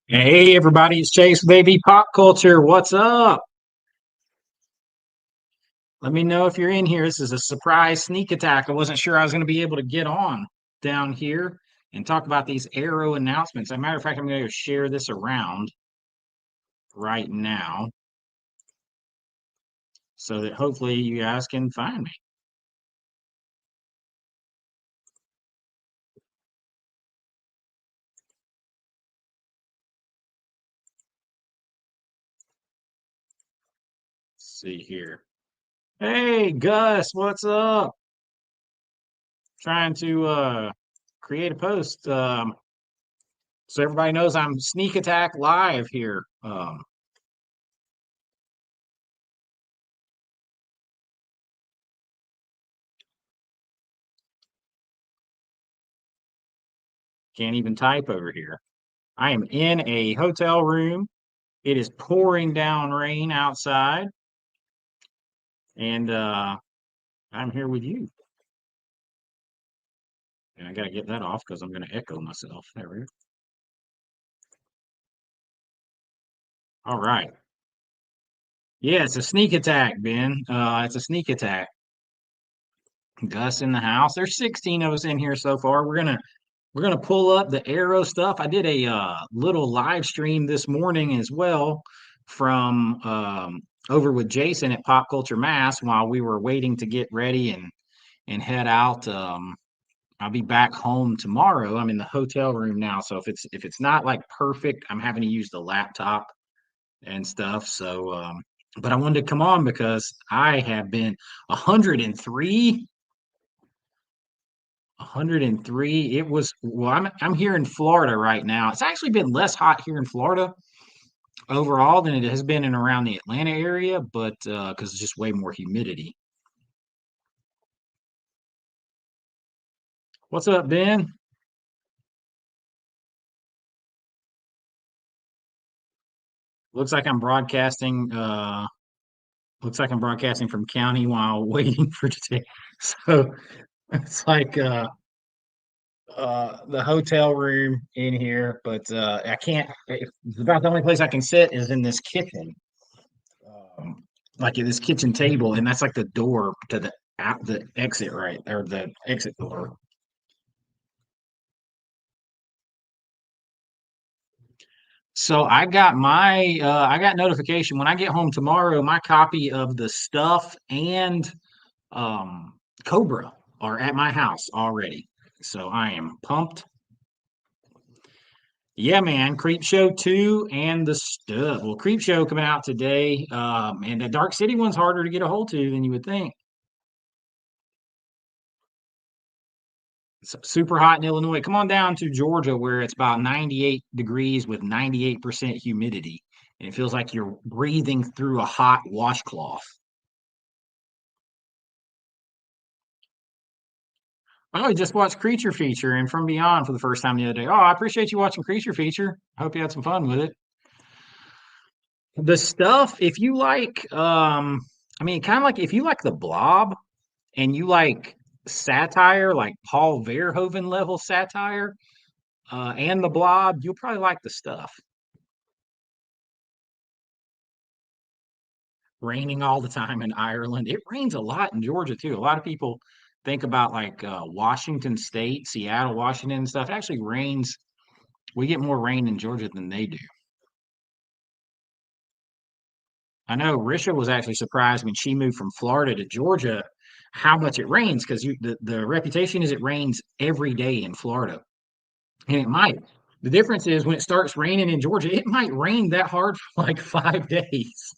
Hey everybody, it's Chase with AV Pop Culture. What's up? Let me know if you're in here. This is a surprise sneak attack. I wasn't sure I was going to be able to get on down here and talk about these Arrow announcements. As a matter of fact, I'm going to share this around right now so that hopefully you guys can find me. Let's see here. Hey Gus, what's up? Trying to create a post so everybody knows I'm sneak attack live here. Can't even type over here. I am in a hotel room. It is pouring down rain outside, and I'm here with you. And I got to get that off because I'm going to echo myself. There we go. All right. Yeah, it's a sneak attack, Ben. It's a sneak attack. Gus in the house. There's 16 of us in here so far. We're gonna pull up the Arrow stuff. I did a little live stream this morning as well from over with Jason at Pop Culture Mass while we were waiting to get ready and head out. I'll be back home tomorrow. I'm in the hotel room now, so if it's not like perfect, I'm having to use the laptop and stuff. So, but I wanted to come on because I have been 103. 103. It was well, I'm here in Florida right now. It's actually been less hot here in Florida overall than it has been in around the Atlanta area, but because it's just way more humidity. What's up, Ben? Looks like I'm broadcasting. Looks like I'm broadcasting from county while waiting for today. So it's like the hotel room in here, but I can't. It's about the only place I can sit is in this kitchen, um, like in this kitchen table, and that's like the door to the out the exit right or the exit door. So I got notification when I get home tomorrow. My copy of the stuff and um, Cobra are at my house already. So I am pumped. Yeah, man. Creepshow 2 and the stuff. Well, Creepshow coming out today. And the Dark City one's harder to get a hold to than you would think. It's super hot in Illinois. Come on down to Georgia where it's about 98 degrees with 98% humidity. And it feels like you're breathing through a hot washcloth. Oh, I just watched Creature Feature and From Beyond for the first time the other day. Oh, I appreciate you watching Creature Feature. I hope you had some fun with it. The stuff, if you like, I mean, kind of like if you like the Blob and you like satire, like Paul Verhoeven level satire, and the Blob, you'll probably like the stuff. Raining all the time in Ireland. It rains a lot in Georgia too. A lot of people think about like Washington State, Seattle, Washington and stuff. It actually rains. We get more rain in Georgia than they do. I know Risha was actually surprised when she moved from Florida to Georgia how much it rains because the reputation is it rains every day in Florida. And it might. The difference is when it starts raining in Georgia, it might rain that hard for like 5 days.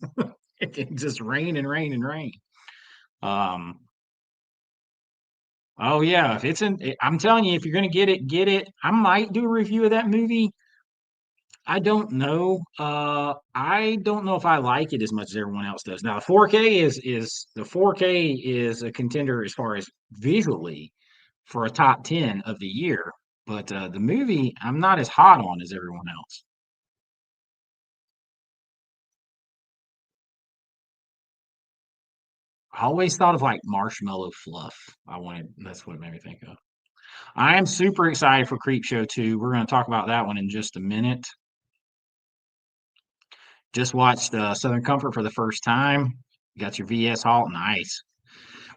It can just rain and rain and rain. Um, oh yeah, if it's in, I'm telling you, if you're gonna get it, get it. I might do a review of that movie. I don't know. I don't know if I like it as much as everyone else does. Now, the 4K is the 4K is a contender as far as visually for a top 10 of the year. But the movie, I'm not as hot on as everyone else. I always thought of like marshmallow fluff. That's what it made me think of. I am super excited for Creepshow 2. We're going to talk about that one in just a minute. Just watched Southern Comfort for the first time. You got your VS Halt, nice.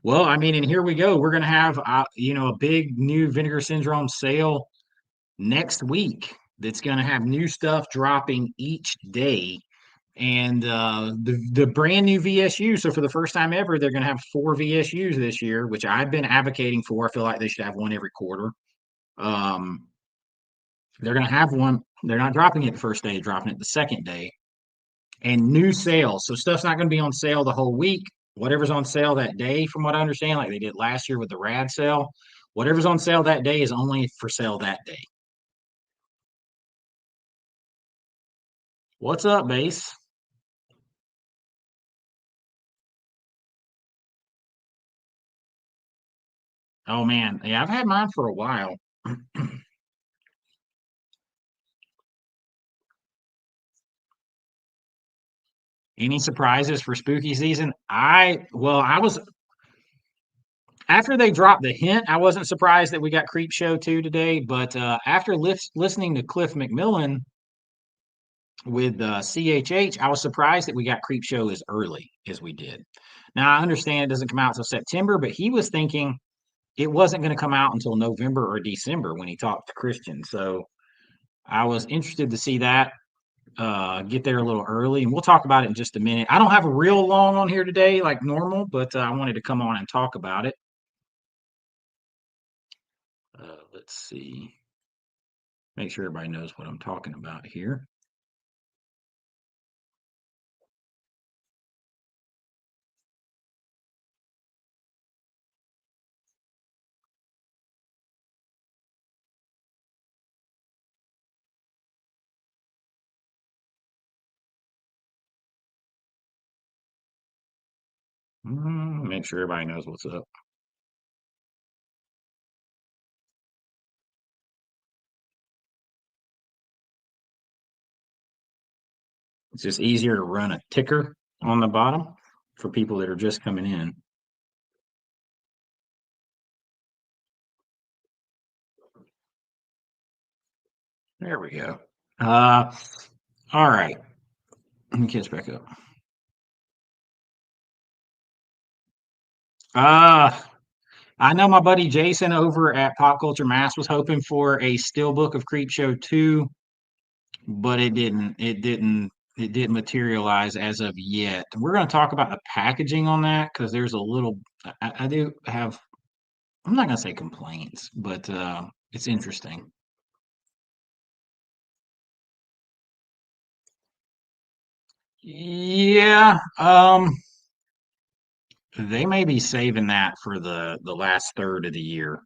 Well, I mean, and here we go. We're gonna have a big new Vinegar Syndrome sale next week. That's gonna have new stuff dropping each day, and the brand new VSU. So for the first time ever, they're gonna have 4 VSUs this year, which I've been advocating for. I feel like they should have one every quarter. Um, they're gonna have one. They're not dropping it the first day, dropping it the second day. And new sales. So stuff's not going to be on sale the whole week. Whatever's on sale that day, from what I understand, like they did last year with the rad sale, whatever's on sale that day is only for sale that day. What's up, base? Oh man, yeah, I've had mine for a while. Any surprises for spooky season? I was after they dropped the hint, I wasn't surprised that we got Creepshow 2 today, but after listening to Cliff McMillan with CHH, I was surprised that we got Creepshow as early as we did. Now I understand it doesn't come out until September, but he was thinking it wasn't going to come out until November or December when he talked to Christian. So I was interested to see that get there a little early, and we'll talk about it in just a minute. I don't have a real long on here today like normal, but I wanted to come on and talk about it. Let's see. Make sure everybody knows what I'm talking about here. Make sure everybody knows what's up. It's just easier to run a ticker on the bottom for people that are just coming in. There we go. Uh, all right. Let me catch back up. Uh, I know my buddy Jason over at Pop Culture Mass was hoping for a Steelbook of Creepshow 2, but it didn't materialize as of yet. We're going to talk about the packaging on that because there's a little I do have I'm not going to say complaints, but it's interesting. Yeah, they may be saving that for the last third of the year,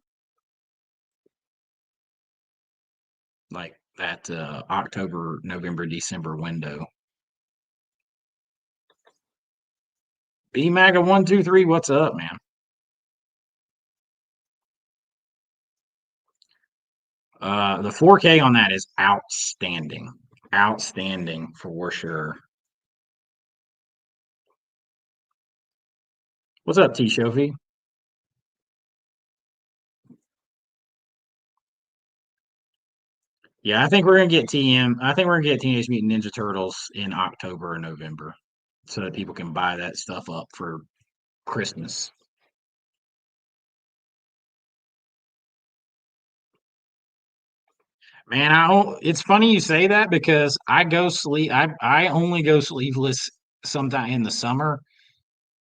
like that October, November, December window. B Maga 123, what's up, man? The 4K on that is outstanding. Outstanding for sure. What's up, T Shofi? Yeah, I think we're gonna get TM. I think we're gonna get Teenage Mutant Ninja Turtles in October or November, so that people can buy that stuff up for Christmas. Man, it's funny you say that because I only go sleeveless sometime in the summer.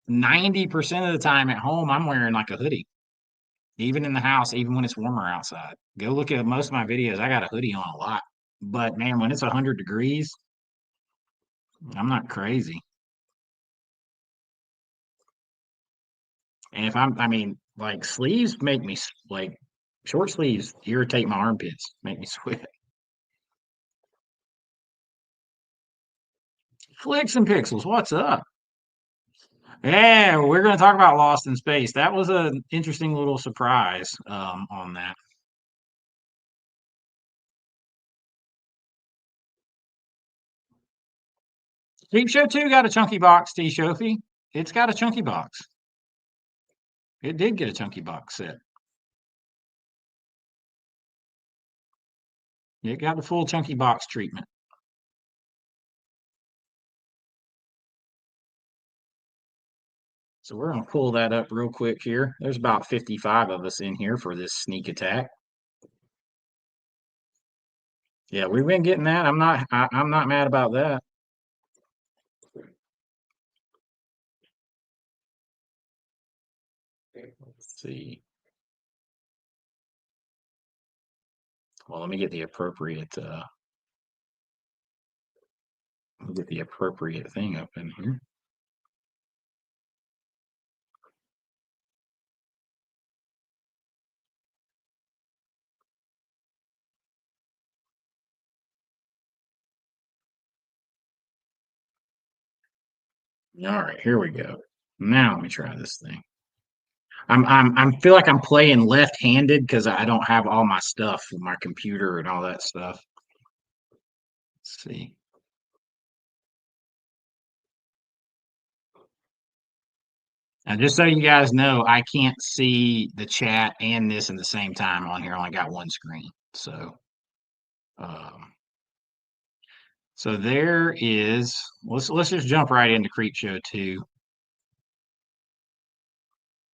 90% of the time at home, I'm wearing like a hoodie, even in the house, even when it's warmer outside. Go look at most of my videos. I got a hoodie on a lot. But man, when it's 100 degrees, I'm not crazy. And if I mean, like sleeves make me like short sleeves irritate my armpits, make me sweat. Flicks and pixels, what's up? Yeah, we're going to talk about Lost in Space. That was an interesting little surprise on that. Creep Show 2 got a chunky box, T Shofi. It's got a chunky box. It did get a chunky box set. It got the full chunky box treatment. So we're gonna pull that up real quick here. There's about 55 of us in here for this sneak attack. Yeah, we've been getting that. I'm not mad about that. Let's see. Well, let me get the appropriate thing up in here. All right, here we go. Now let me try this thing. I feel like I'm playing left-handed because I don't have all my stuff, my computer and all that stuff. Let's see. Now, just so you guys know, I can't see the chat and this at the same time on here. I only got one screen. Um, so there is. Let's just jump right into Creepshow 2.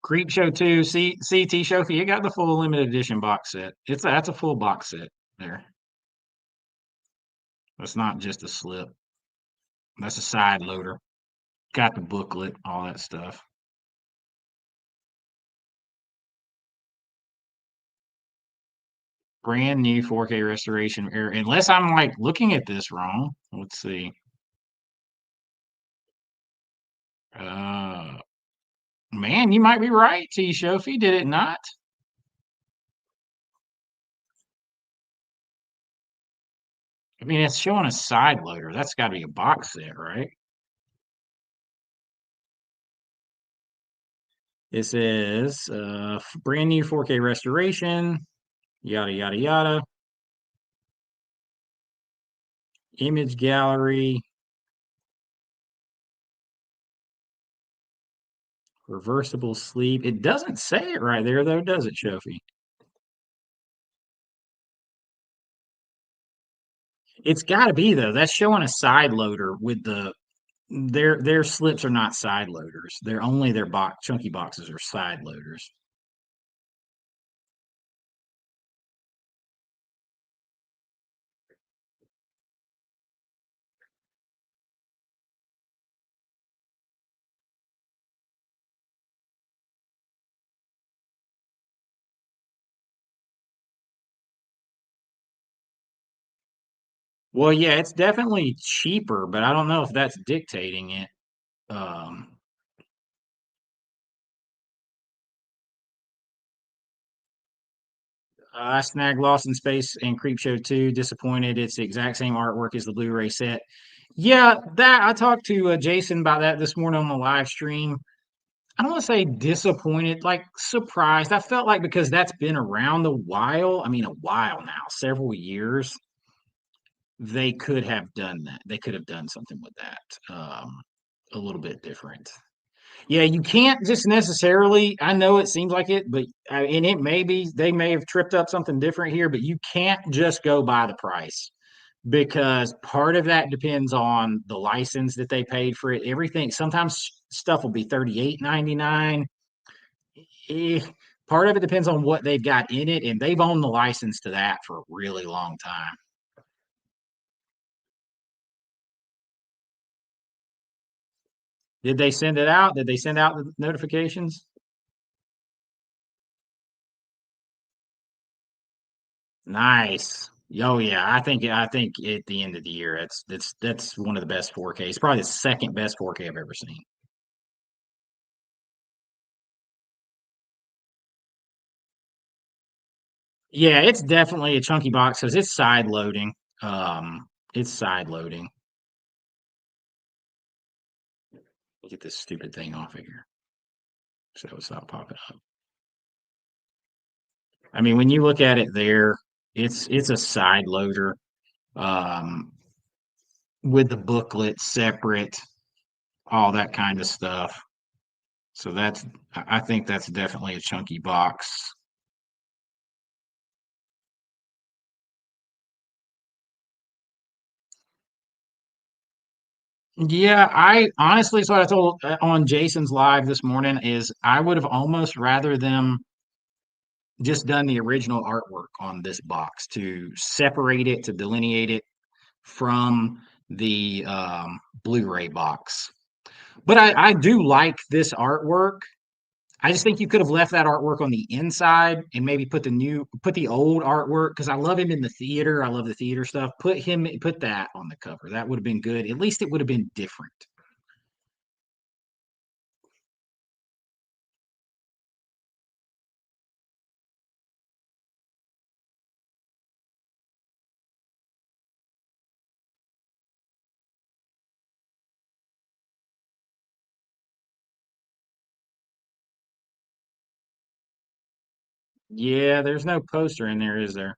Creepshow 2, CT Shofi. You got the full limited edition box set. That's a full box set there. That's not just a slip. That's a side loader. Got the booklet, all that stuff. Brand new 4K restoration. Unless I'm like looking at this wrong. Let's see. Uh, Man, you might be right, T Shofi. Did it not? I mean, it's showing a side loader. That's got to be a box set, right? It says brand new 4K restoration, yada, yada, yada. Image gallery, reversible sleeve. It doesn't say it right there, though, does it, Shofi? It's got to be, though. That's showing a side loader with their slips are not side loaders. They're only their chunky boxes are side loaders. Well, yeah, it's definitely cheaper, but I don't know if that's dictating it. Um, I snagged Lost in Space and Creepshow 2. Disappointed. It's the exact same artwork as the Blu-ray set. Yeah, that I talked to Jason about that this morning on the live stream. I don't want to say disappointed, like surprised. I felt like because that's been around a while. I mean, a while now, several years. They could have done that. They could have done something with that, a little bit different. Yeah, you can't just necessarily. I know it seems like it, but and it may be they may have tripped up something different here, but you can't just go by the price because part of that depends on the license that they paid for it. Everything sometimes stuff will be $38.99. Eh, Part of it depends on what they've got in it, and they've owned the license to that for a really long time. Did they send it out? Did they send out the notifications? Nice. Oh yeah, I think at the end of the year, that's one of the best 4Ks. Probably the second best 4K I've ever seen. Yeah, it's definitely a chunky box because it's side loading. It's side loading. Get this stupid thing off of here so it's not popping up. I mean, when you look at it there, it's a side loader um, with the booklet separate, all that kind of stuff. So I think that's definitely a chunky box. Yeah, I honestly, so what I told on Jason's live this morning is I would have almost rather them just done the original artwork on this box to separate it, to delineate it from the Blu-ray box. But I do like this artwork. I just think you could have left that artwork on the inside and maybe put the old artwork because I love him in the theater. I love the theater stuff. Put that on the cover. That would have been good. At least it would have been different. Yeah, there's no poster in there, is there?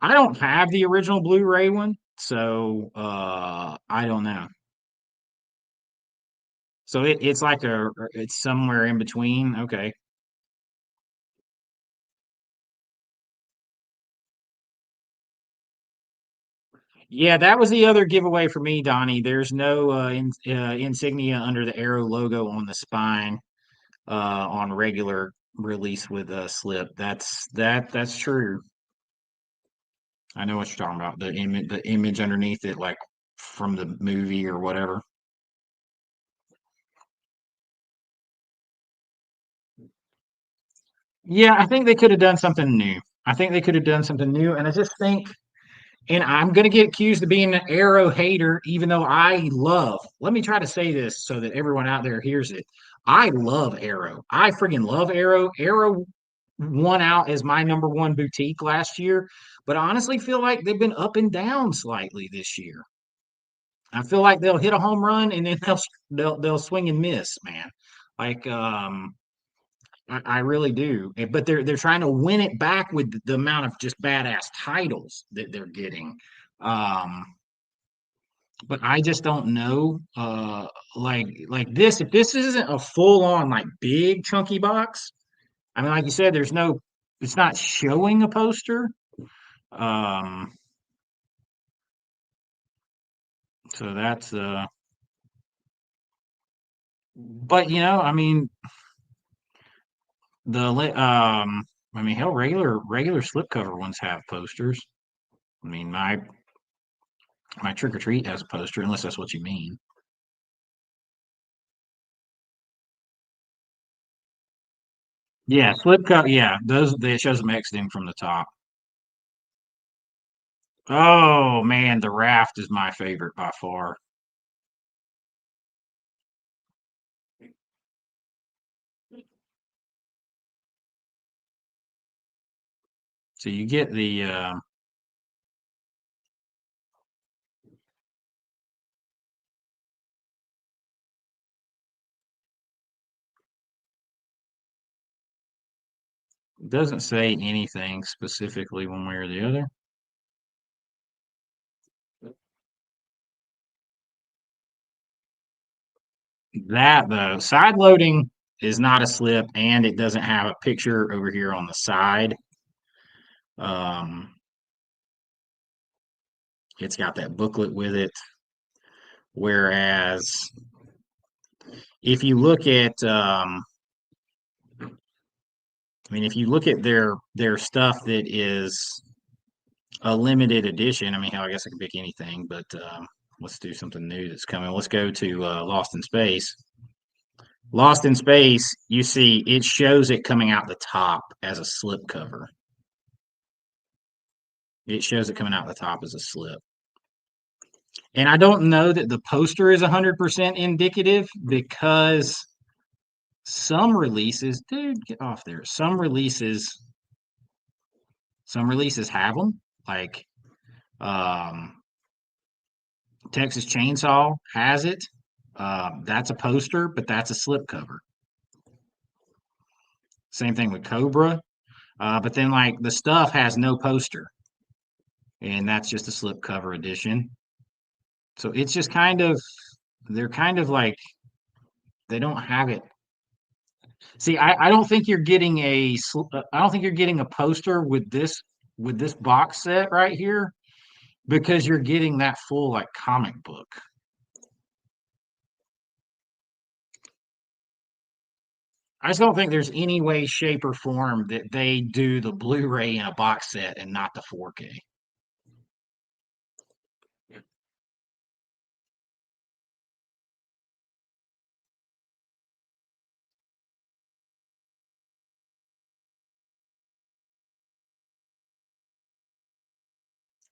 I don't have the original Blu-ray one, so I don't know. So it's like it's somewhere in between. Okay. Yeah, that was the other giveaway for me, Donnie. There's no insignia under the Arrow logo on the spine on regular release with a slip. That's true. I know what you're talking about. The image underneath it, like from the movie or whatever. Yeah, I think they could have done something new. I think they could have done something new, and I just think, and I'm gonna get accused of being an Arrow hater, even though I love. Let me try to say this so that everyone out there hears it. I love Arrow. I friggin' love Arrow. Arrow won out as my number one boutique last year, but I honestly feel like they've been up and down slightly this year. I feel like they'll hit a home run and then they'll swing and miss, man. Like I really do. But they're trying to win it back with the amount of just badass titles that they're getting. Um, but I just don't know. Like this, if this isn't a full on like big chunky box, I mean, like you said, it's not showing a poster. Um, so that's but I mean, I mean, hell, regular slipcover ones have posters. I mean, my trick or treat has a poster, unless that's what you mean. Yeah, slipcover. Yeah, those it shows them exiting from the top. Oh man, the raft is my favorite by far. So you get the it doesn't say anything specifically one way or the other. That though, side loading is not a slip, and it doesn't have a picture over here on the side. Um, it's got that booklet with it. Whereas if you look at, I mean, if you look at their stuff that is a limited edition, I mean, hell, I guess I could pick anything, but let's do something new that's coming. Let's go to Lost in Space. Lost in Space, you see, it shows it coming out the top as a slip cover. It shows it coming out the top as a slip. And I don't know that the poster is 100% indicative because some releases, dude, get off there. Some releases have them. Like um, Texas Chainsaw has it. That's a poster, but that's a slip cover. Same thing with Cobra. But then like the stuff has no poster, and that's just a slip cover edition. So it's just they're kind of like they don't have it. See, I don't think you're getting I don't think you're getting a poster with this box set right here because you're getting that full like comic book. I just don't think there's any way, shape, or form that they do the Blu-ray in a box set and not the 4K.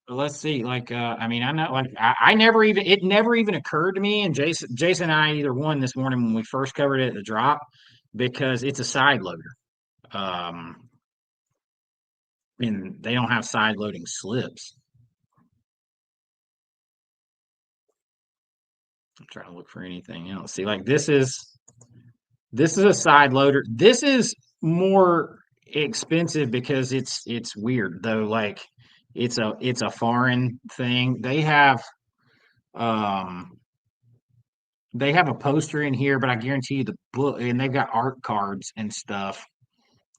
But let's see, like, I mean, I know, like, I never even, it never even occurred to me, and Jason and I either won this morning when we first covered it at the drop because it's a side loader. Um, and they don't have side loading slips. I'm trying to look for anything else. See, like this is a side loader. This is more expensive because it's weird though. Like it's a foreign thing. Um they have a poster in here, but I guarantee you the book and they've got art cards and stuff.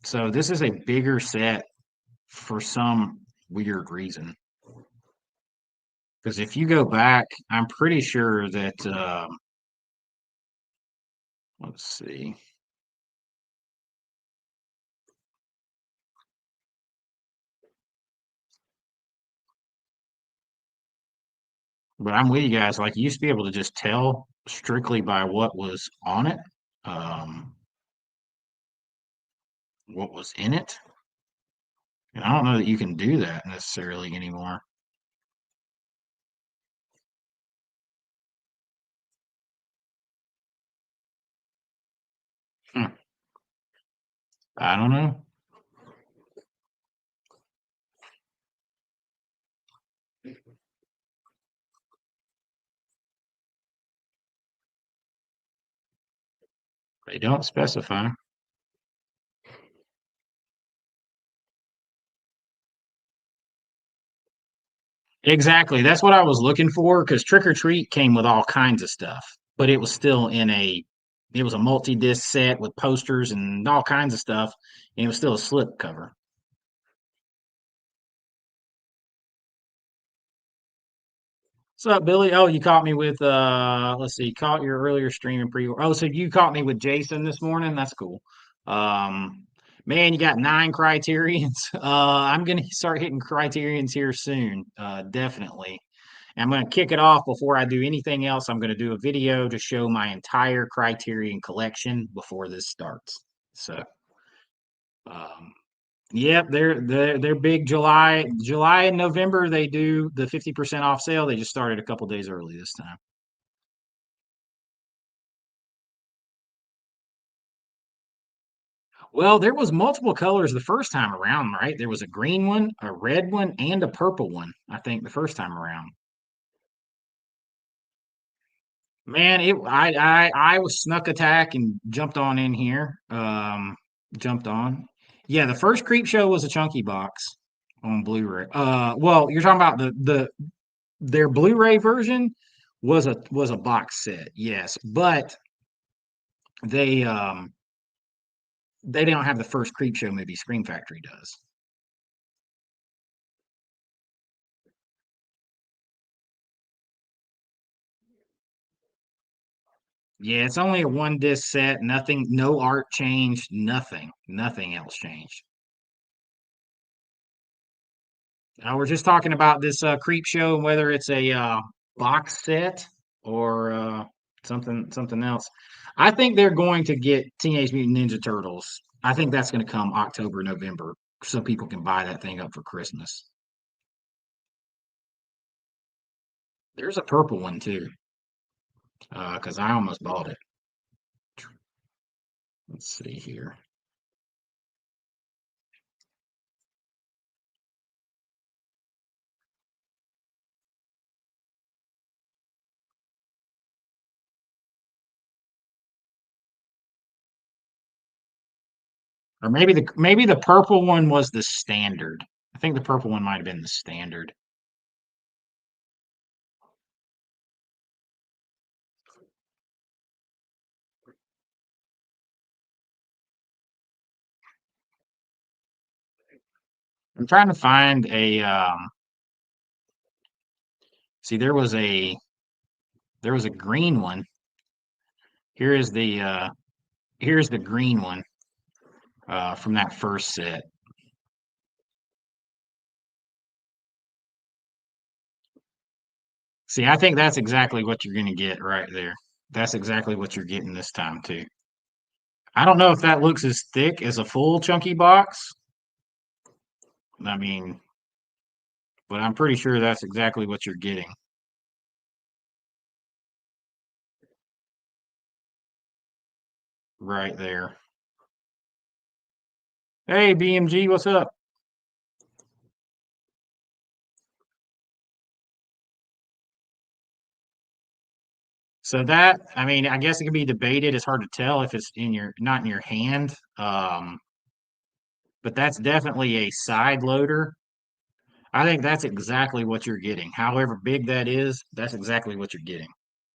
So this is a bigger set for some weird reason. Because if you go back, I'm pretty sure that let's see. But I'm with you guys. Like you used to be able to just tell strictly by what was on it, um, what was in it. And I don't know that you can do that necessarily anymore. Hmm. I don't know. They don't specify. Exactly. That's what I was looking for because Trick or Treat came with all kinds of stuff, but it was still it was a multi-disc set with posters and all kinds of stuff, and it was still a slip cover. What's up, Billy? Oh, you caught me with let's see, caught your earlier stream and pre. Oh, so you caught me with Jason this morning. That's cool. Um, man, you got 9 criterions. I'm gonna start hitting criterions here soon. Definitely. And I'm gonna kick it off before I do anything else. I'm gonna do a video to show my entire criterion collection before this starts. So, um, yep, they're big July and November. They do the 50% off sale. They just started a couple days early this time. Well, there was multiple colors the first time around, right? There was a green one, a red one, and a purple one, I think, the first time around. Man, I was snuck attack and jumped on in here. Jumped on. Yeah, the first Creepshow was a chunky box on Blu-ray. Well, you're talking about their Blu-ray version was a box set, yes, but they um they don't have the first Creepshow movie. Scream Factory does. Yeah, it's only a one disc set. Nothing, no art changed. Nothing else changed. We're just talking about this creep show and whether it's a box set or something else. I think they're going to get Teenage Mutant Ninja Turtles. I think that's going to come October, November, so people can buy that thing up for Christmas. There's a purple one too, because I almost bought it. Let's see here. Or maybe the purple one was the standard. I think the purple one might have been the standard. I'm trying to find a see there was a green one. Here is the Here's the green one from that first set. See, I think that's exactly what you're going to get right there. That's exactly what you're getting this time too. I don't know if that looks as thick as a full chunky box. I mean, but I'm pretty sure that's exactly what you're getting right there. Hey, BMG, what's up? So that, I mean, I guess it can be debated. It's hard to tell if it's in your not in your hand. But that's definitely a side loader. I think that's exactly what you're getting. However big that is, that's exactly what you're getting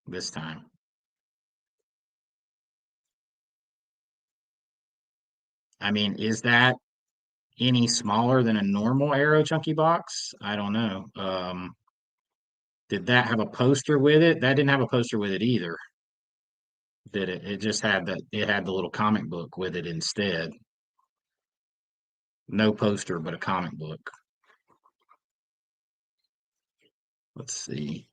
this time. I mean, is that any smaller than a normal Aero Chunky box? I don't know. Did that have a poster with it? That didn't have a poster with it either, did it? It just had that. It had the little comic book with it instead. No poster, but a comic book. Let's see.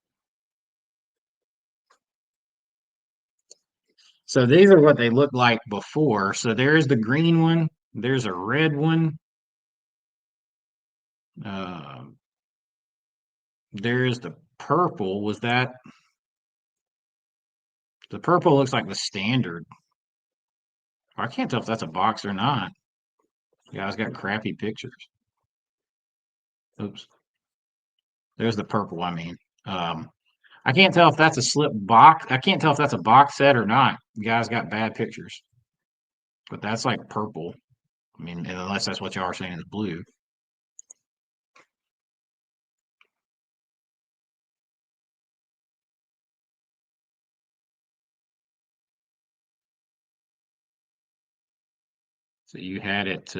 So these are what they looked like before. So there's the green one. There's a red one. Uh, there's the purple. Was that the purple looks like the standard? I can't tell if that's a box or not. You guys got crappy pictures. Oops. There's the purple, I mean. Um, I can't tell if that's a slip box. I can't tell if that's a box set or not. You guys got bad pictures. But that's like purple. I mean, unless that's what y'all are saying is blue. So you had it.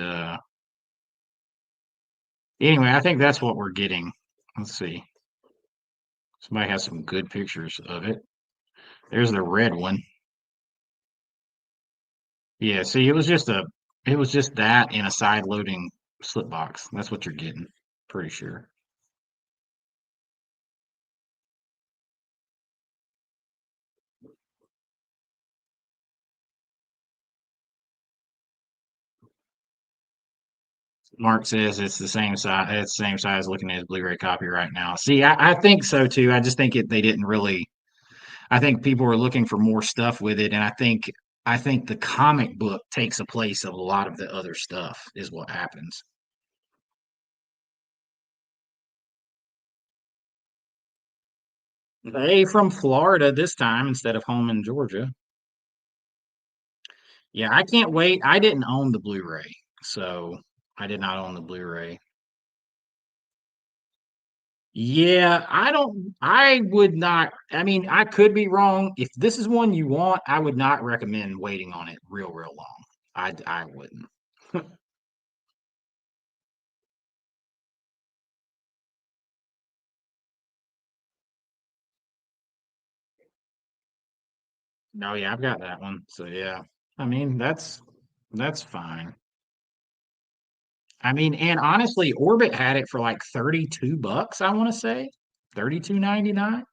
Anyway, I think that's what we're getting. Let's see. Somebody has some good pictures of it. There's the red one. Yeah, see, it was just that in a side loading slip box. That's what you're getting. Pretty sure. Mark says it's the same size. It's the same size looking at his Blu-ray copy right now. See, I think so too. I just think they didn't really. I think people were looking for more stuff with it, and I think the comic book takes a place of a lot of the other stuff. Is what happens. They from Florida this time instead of home in Georgia. Yeah, I can't wait. I didn't own the Blu-ray, so I did not own the Blu-ray. Yeah, I would not. I mean, I could be wrong. If this is one you want, I would not recommend waiting on it real long. I wouldn't. No, yeah, I've got that one. So yeah, I mean that's fine. I mean, and honestly, Orbit had it for like 32 bucks, I want to say. 32.99.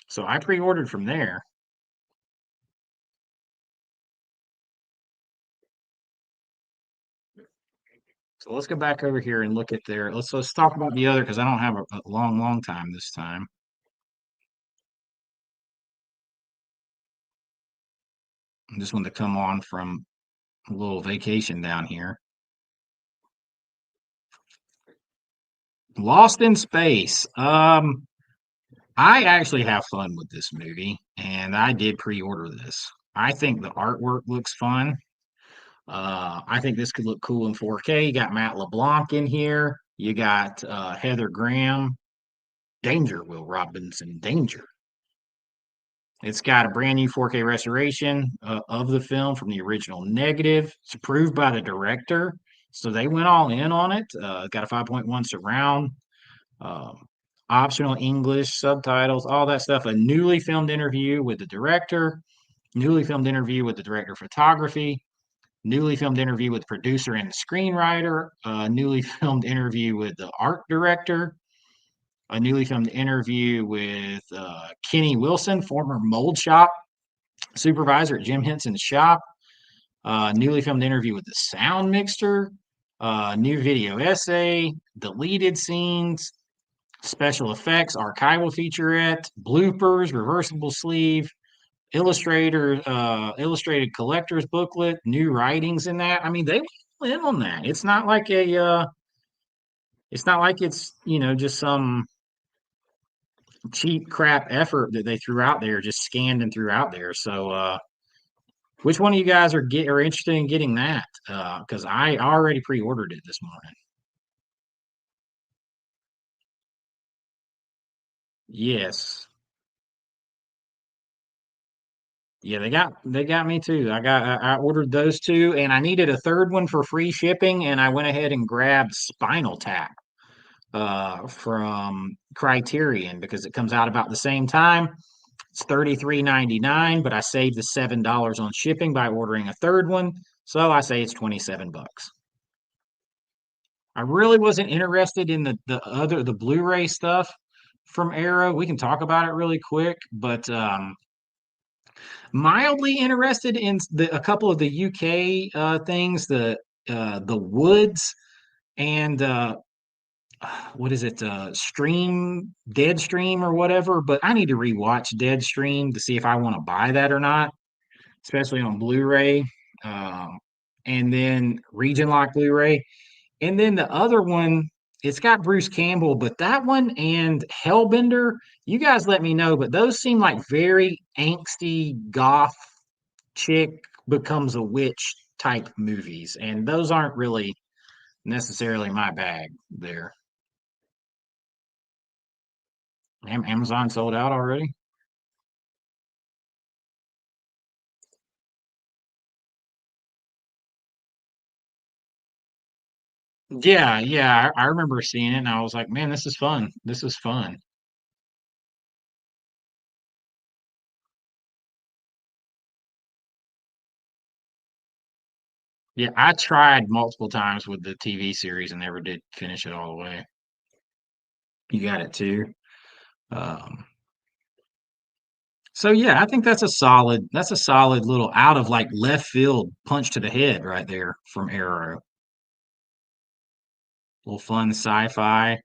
So I pre-ordered from there. So let's go back over here and look at their let's talk about the other because I don't have a long time this time. I just want to come on from a little vacation down here. Lost in Space. I actually have fun with this movie, and I did pre-order this. I think the artwork looks fun. I think this could look cool in 4K. You got Matt LeBlanc in here. You got Heather Graham, Danger, Will Robinson, Danger. It's got a brand new 4K restoration of the film from the original negative. It's approved by the director, so they went all in on it. Got a 5.1 surround, um, optional English subtitles, all that stuff. A newly filmed interview with the director. newly filmed interview with the director of photography, newly filmed interview with the producer and the screenwriter, a newly filmed interview with the art director, a newly filmed interview with Kenny Wilson, former mold shop supervisor at Jim Henson's shop, newly filmed interview with the sound mixer, new video essay, deleted scenes, special effects, archival featurette, bloopers, reversible sleeve, illustrated collector's booklet, new writings in that. I mean, they went in on that. It's not like it's just some cheap crap effort that they threw out there, just scanned and threw out there. So, which one of you guys are interested in getting that? Because I already pre-ordered it this morning. Yes. Yeah, they got me too. I ordered those two, and I needed a third one for free shipping, and I went ahead and grabbed Spinal Tap from Criterion because it comes out about the same time. It's 33.99, but I saved the $7 on shipping by ordering a third one, so I say it's 27 bucks. I really wasn't interested in the Blu-ray stuff from Arrow. We can talk about it really quick, but mildly interested in a couple of the UK things, the Woods and what is it, Stream Deadstream or whatever. But I need to rewatch Deadstream to see if I want to buy that or not, especially on Blu-ray. Um, and then Region Lock Blu-ray. And then the other one, it's got Bruce Campbell, but that one and Hellbender, you guys let me know, but those seem like very angsty goth chick becomes a witch type movies, and those aren't really necessarily my bag there. Amazon sold out already? Yeah, yeah, I remember seeing it and I was like, man, this is fun. This is fun. Yeah, I tried multiple times with the TV series and never did finish it all the way. You got it too. Um, so yeah, I think that's a solid little out of like left field punch to the head right there from Arrow. Little fun sci-fi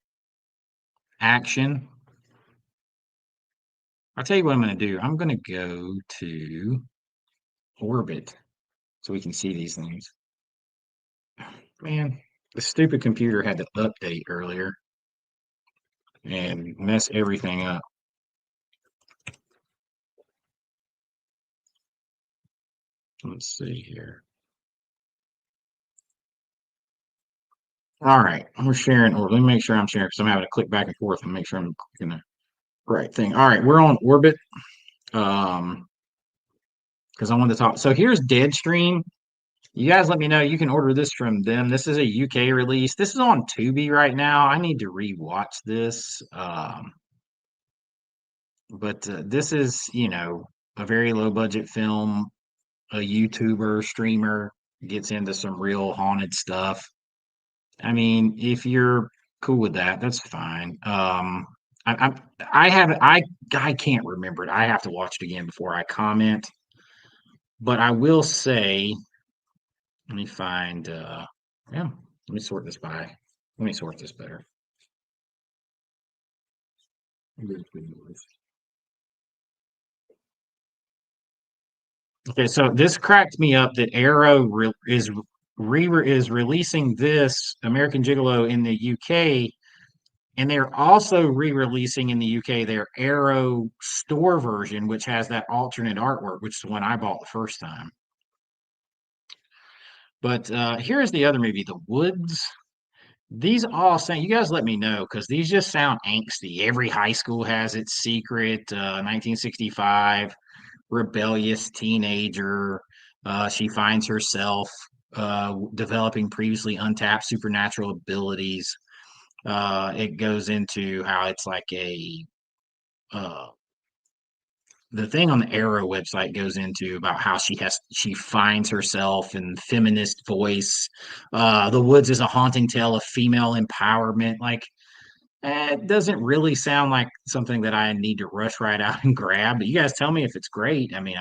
action. I'll tell you what I'm going to do. I'm going to go to orbit so we can see these things. Man, the stupid computer had to update earlier and mess everything up. Let's see here. All right, we're sharing orbit. Let me make sure I'm sharing because I'm having to click back and forth and make sure I'm clicking the right thing. All right, we're on orbit. Because I wanted to talk. So here's Deadstream. You guys let me know. You can order this from them. This is a UK release. This is on Tubi right now. I need to rewatch this. But this is, a very low budget film. A YouTuber, streamer gets into some real haunted stuff. I mean, if you're cool with that, that's fine. I haven't, I can't remember it. I have to watch it again before I comment. But I will say, let me find, yeah, let me sort this by, let me sort this better. Okay, so this cracked me up that Arrow is releasing this American Gigolo in the UK, and they're also re-releasing in the UK their Arrow store version, which has that alternate artwork, which is the one I bought the first time. But here's the other movie, The Woods. These all sound, you guys let me know because these just sound angsty. Every high school has its secret, 1965 rebellious teenager. She finds herself developing previously untapped supernatural abilities. It goes into how it's like a uh, the thing on the Arrow website goes into about how she finds herself in feminist voice. The Woods is a haunting tale of female empowerment. Like, it doesn't really sound like something that I need to rush right out and grab. But you guys tell me if it's great. I mean,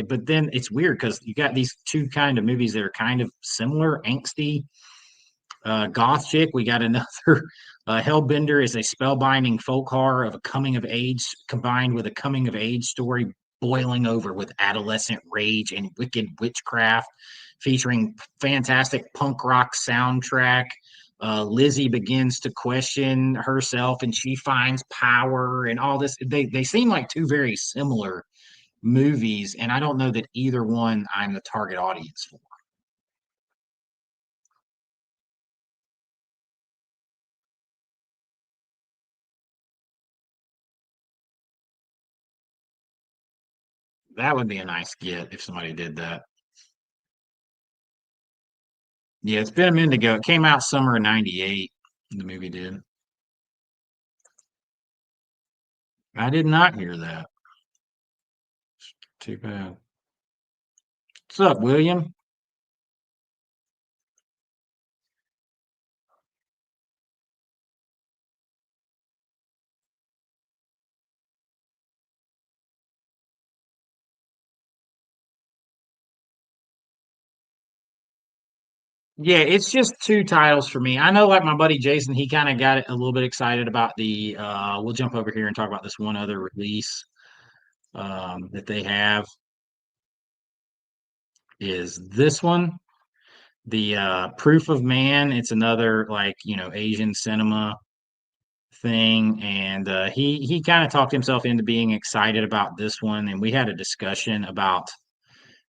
but then it's weird because you got these two kind of movies that are kind of similar, angsty, goth chick. We got another Hellbender is a spellbinding folk horror of a coming of age combined with a coming of age story boiling over with adolescent rage and wicked witchcraft, featuring fantastic punk rock soundtrack. Lizzie begins to question herself and she finds power and all this. They seem like two very similar movies, and I don't know that either one I'm the target audience for. That would be a nice get if somebody did that. Yeah, it's been a minute ago. It came out summer of '98. The movie did. I did not hear that. Too bad. What's up, William? Yeah, it's just two titles for me. I know, like my buddy Jason, he kind of got a little bit excited about the. We'll jump over here and talk about this one other release that they have. Is this one the Proof of Man? It's another like Asian cinema thing, and he kind of talked himself into being excited about this one, and we had a discussion about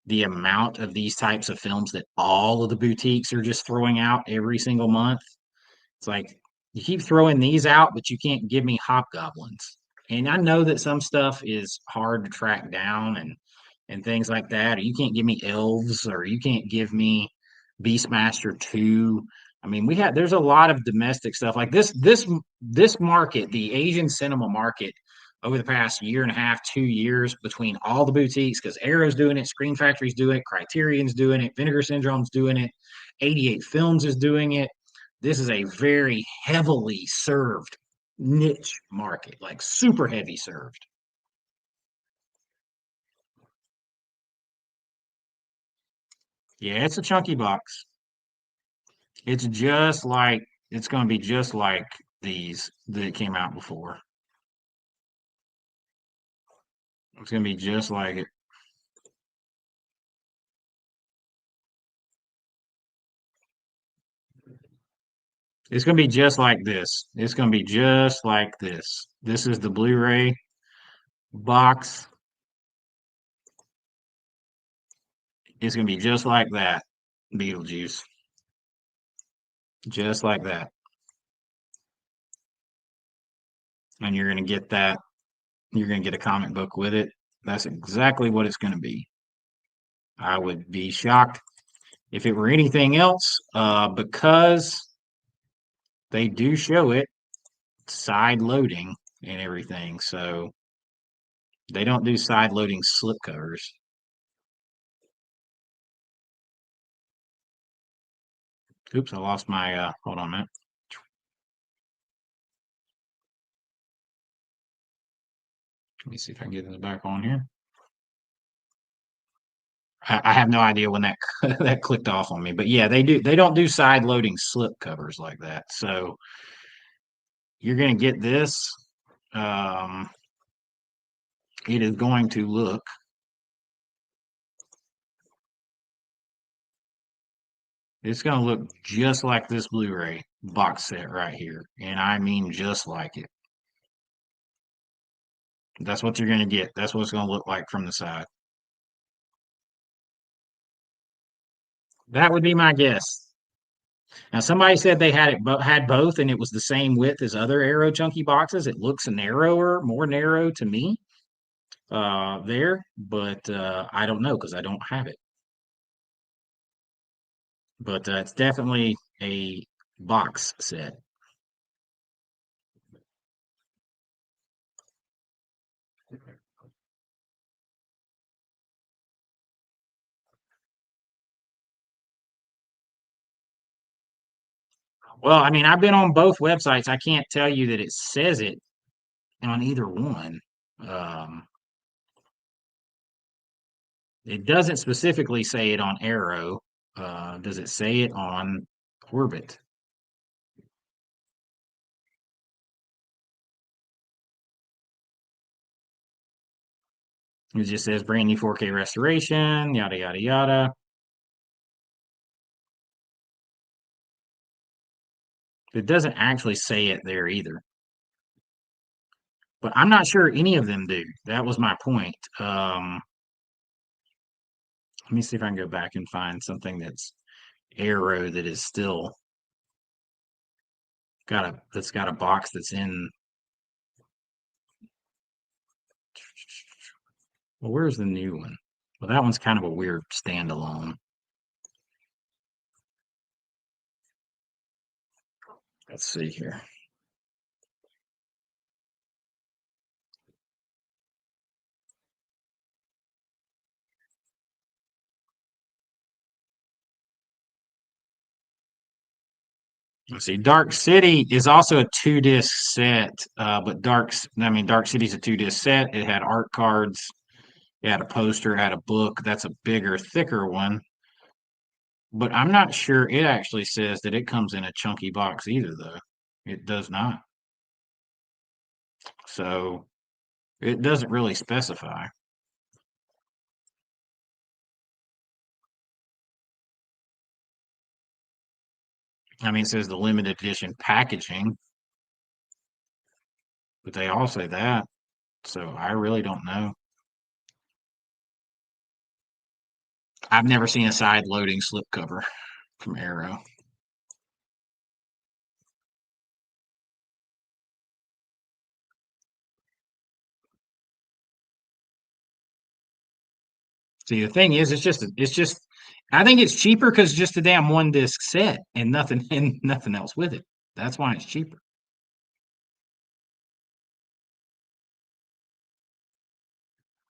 the amount of these types of films that all of the boutiques are just throwing out every single month. It's like you keep throwing these out, but you can't give me hobgoblins. And I know that some stuff is hard to track down and things like that. Or you can't give me elves, or you can't give me Beastmaster 2. I mean, there's a lot of domestic stuff like this market, the Asian cinema market over the past year and a half, 2 years between all the boutiques, because Arrow's doing it, Screen Factory's doing it, Criterion's doing it, Vinegar Syndrome's doing it, 88 Films is doing it. This is a very heavily served niche market, like super heavy served. Yeah, it's a chunky box. It's just like it's going to be just like these that came out before. It's going to be just like it. It's going to be just like this. It's going to be just like this. This is the Blu-ray box. It's going to be just like that. Beetlejuice. Just like that. And you're going to get that. You're going to get a comic book with it. That's exactly what it's going to be. I would be shocked if it were anything else, because they do show it side loading and everything. So they don't do side loading slipcovers. Oops, I lost my. Hold on a minute. Let me see if I can get this back on here. I have no idea when that that clicked off on me, but yeah, they do. They don't do side loading slip covers like that. So you're going to get this. Um, it is going to look. It's going to look just like this Blu-ray box set right here, and I mean just like it. That's what you're going to get. That's what it's going to look like from the side. That would be my guess. Now, somebody said they had both, and it was the same width as other Arrow chunky boxes. It looks narrower, more narrow to me there, but I don't know because I don't have it. But it's definitely a box set. Well, I mean, I've been on both websites. I can't tell you that it says it on either one. Um, it doesn't specifically say it on Arrow. Does it say it on Orbit? It just says brand new 4K restoration, yada yada yada. It doesn't actually say it there either. But I'm not sure any of them do. That was my point. Let me see if I can go back and find something that's Arrow that is still got a box that's in. Well, where's the new one? Well, that one's kind of a weird standalone. Let's see here. Let's see. Dark City is also a two disc set, but Dark City's a two disc set. It had art cards, it had a poster, it had a book. That's a bigger, thicker one. But I'm not sure it actually says that it comes in a chunky box either, though. It does not. So it doesn't really specify. I mean, it says the limited edition packaging, but they all say that. So I really don't know. I've never seen a side loading slipcover from Arrow. See, the thing is, it's just, I think it's cheaper because just a damn one disc set and nothing and nothing else with it. That's why it's cheaper.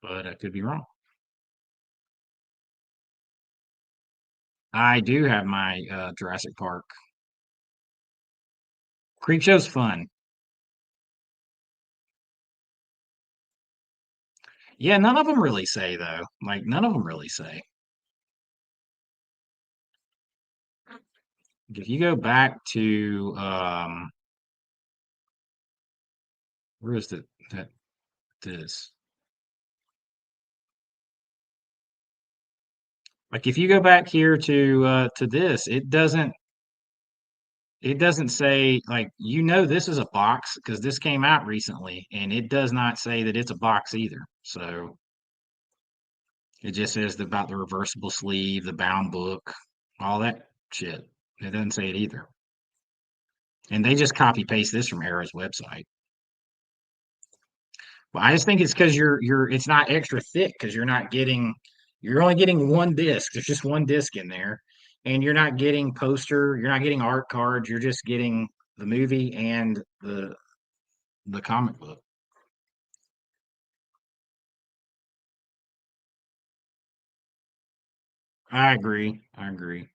But I could be wrong. I do have my Jurassic Park. Creepshow's fun. Yeah, none of them really say though. Like none of them really say. If you go back to where is that this? Like if you go back here to this, it doesn't say like this is a box because this came out recently and it does not say that it's a box either. So it just says about the reversible sleeve, the bound book, all that shit. It doesn't say it either. And they just copy paste this from Arrow's website. Well, I just think it's because it's not extra thick because you're only getting one disc. There's just one disc in there, and you're not getting poster, you're not getting art cards, you're just getting the movie and the comic book. I agree. I agree.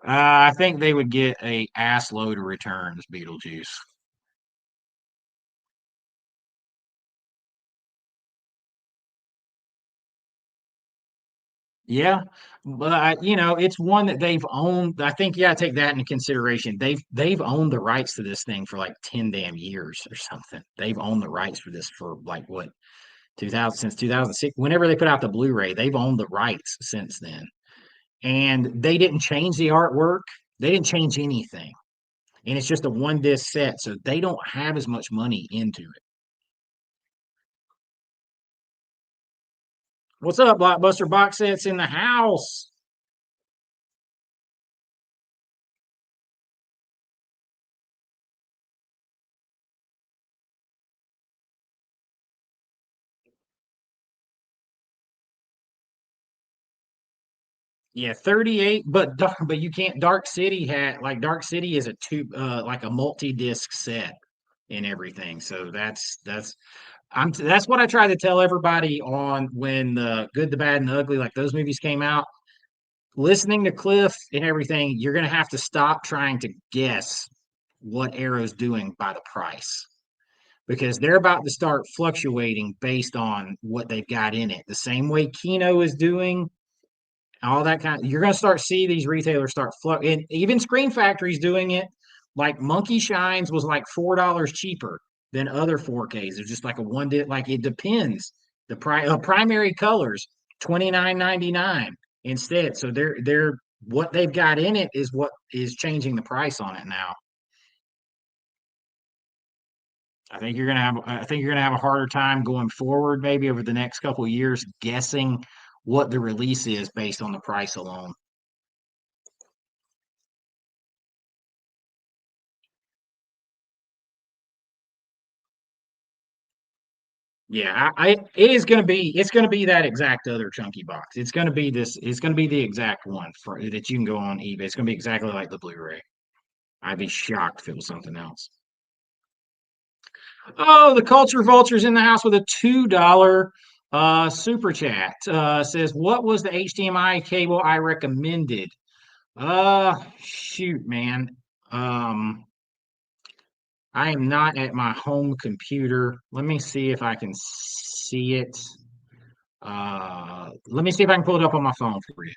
I think they would get a ass load of returns, Beetlejuice. Yeah, but it's one that they've owned. I think you gotta take that into consideration. They've owned the rights to this thing for like 10 damn years or something. They've owned the rights for this for like what 2000 since 2006. Whenever they put out the Blu-ray, they've owned the rights since then. And they didn't change the artwork. They didn't change anything. And it's just a one disc set, so they don't have as much money into it. What's up, Blockbuster box sets in the house? Yeah, 38, but you can't Dark City is a two like a multi-disc set and everything. So that's That's what I try to tell everybody on when the Good, the Bad, and the Ugly, like those movies came out. Listening to Cliff and everything, you're gonna have to stop trying to guess what Arrow's doing by the price because they're about to start fluctuating based on what they've got in it. The same way Kino is doing, all that kind of, you're going to start see these retailers start and even Screen Factory's doing it. Like Monkey Shines was like $4 cheaper than other 4Ks. It's just like a one dit, like it depends. The primary colors 29.99 instead. So they're what they've got in it is what is changing the price on it now. I think you're gonna have a harder time going forward, maybe over the next couple of years, guessing what the release is based on the price alone. Yeah, it is going to be it's going to be that exact other chunky box. It's going to be this. It's going to be the exact one for that you can go on eBay. It's going to be exactly like the Blu-ray. I'd be shocked if it was something else. Oh, the Culture Vulture's in the house with a $2 super chat. Says, what was the HDMI cable I recommended? Shoot, man. Um, I am not at my home computer. Let me see if I can see it. Let me see if I can pull it up on my phone for you.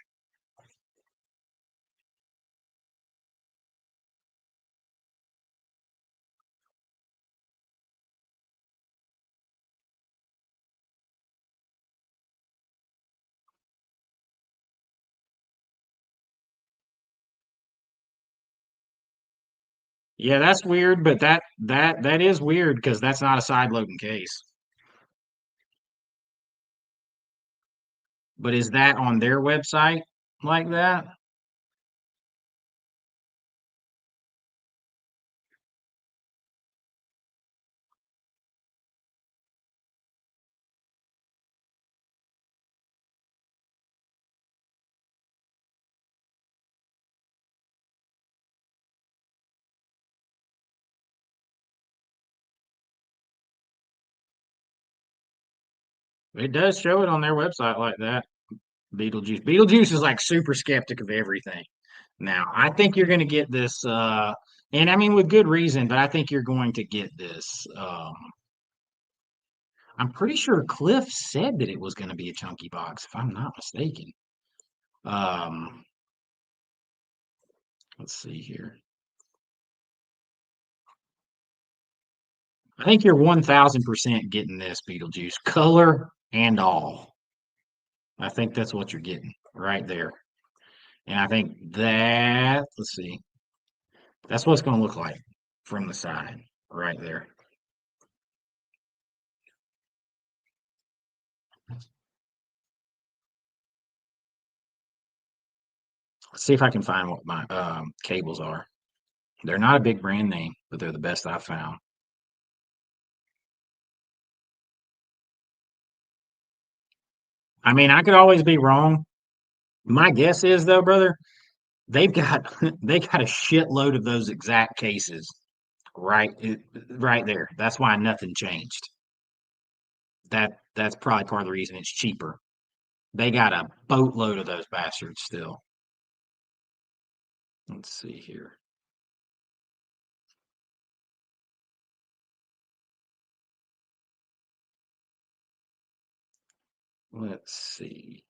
Yeah, that's weird, but that is weird because that's not a side loading case. But is that on their website like that? It does show it on their website like that. Beetlejuice. Beetlejuice is like super skeptic of everything. Now, I think you're going to get this, and I mean with good reason, but I think you're going to get this. I'm pretty sure Cliff said that it was going to be a chunky box, if I'm not mistaken. Um, let's see here. I think you're 1000% getting this Beetlejuice, color and all. I think that's what you're getting right there. And I think that, let's see, that's what it's going to look like from the side right there. Let's see if I can find what my cables are. They're not a big brand name, but they're the best I've found. I mean, I could always be wrong. My guess is though, brother, they've got they got a shitload of those exact cases right there. That's why nothing changed. That's probably part of the reason it's cheaper. They got a boatload of those bastards still. Let's see here. Let's see.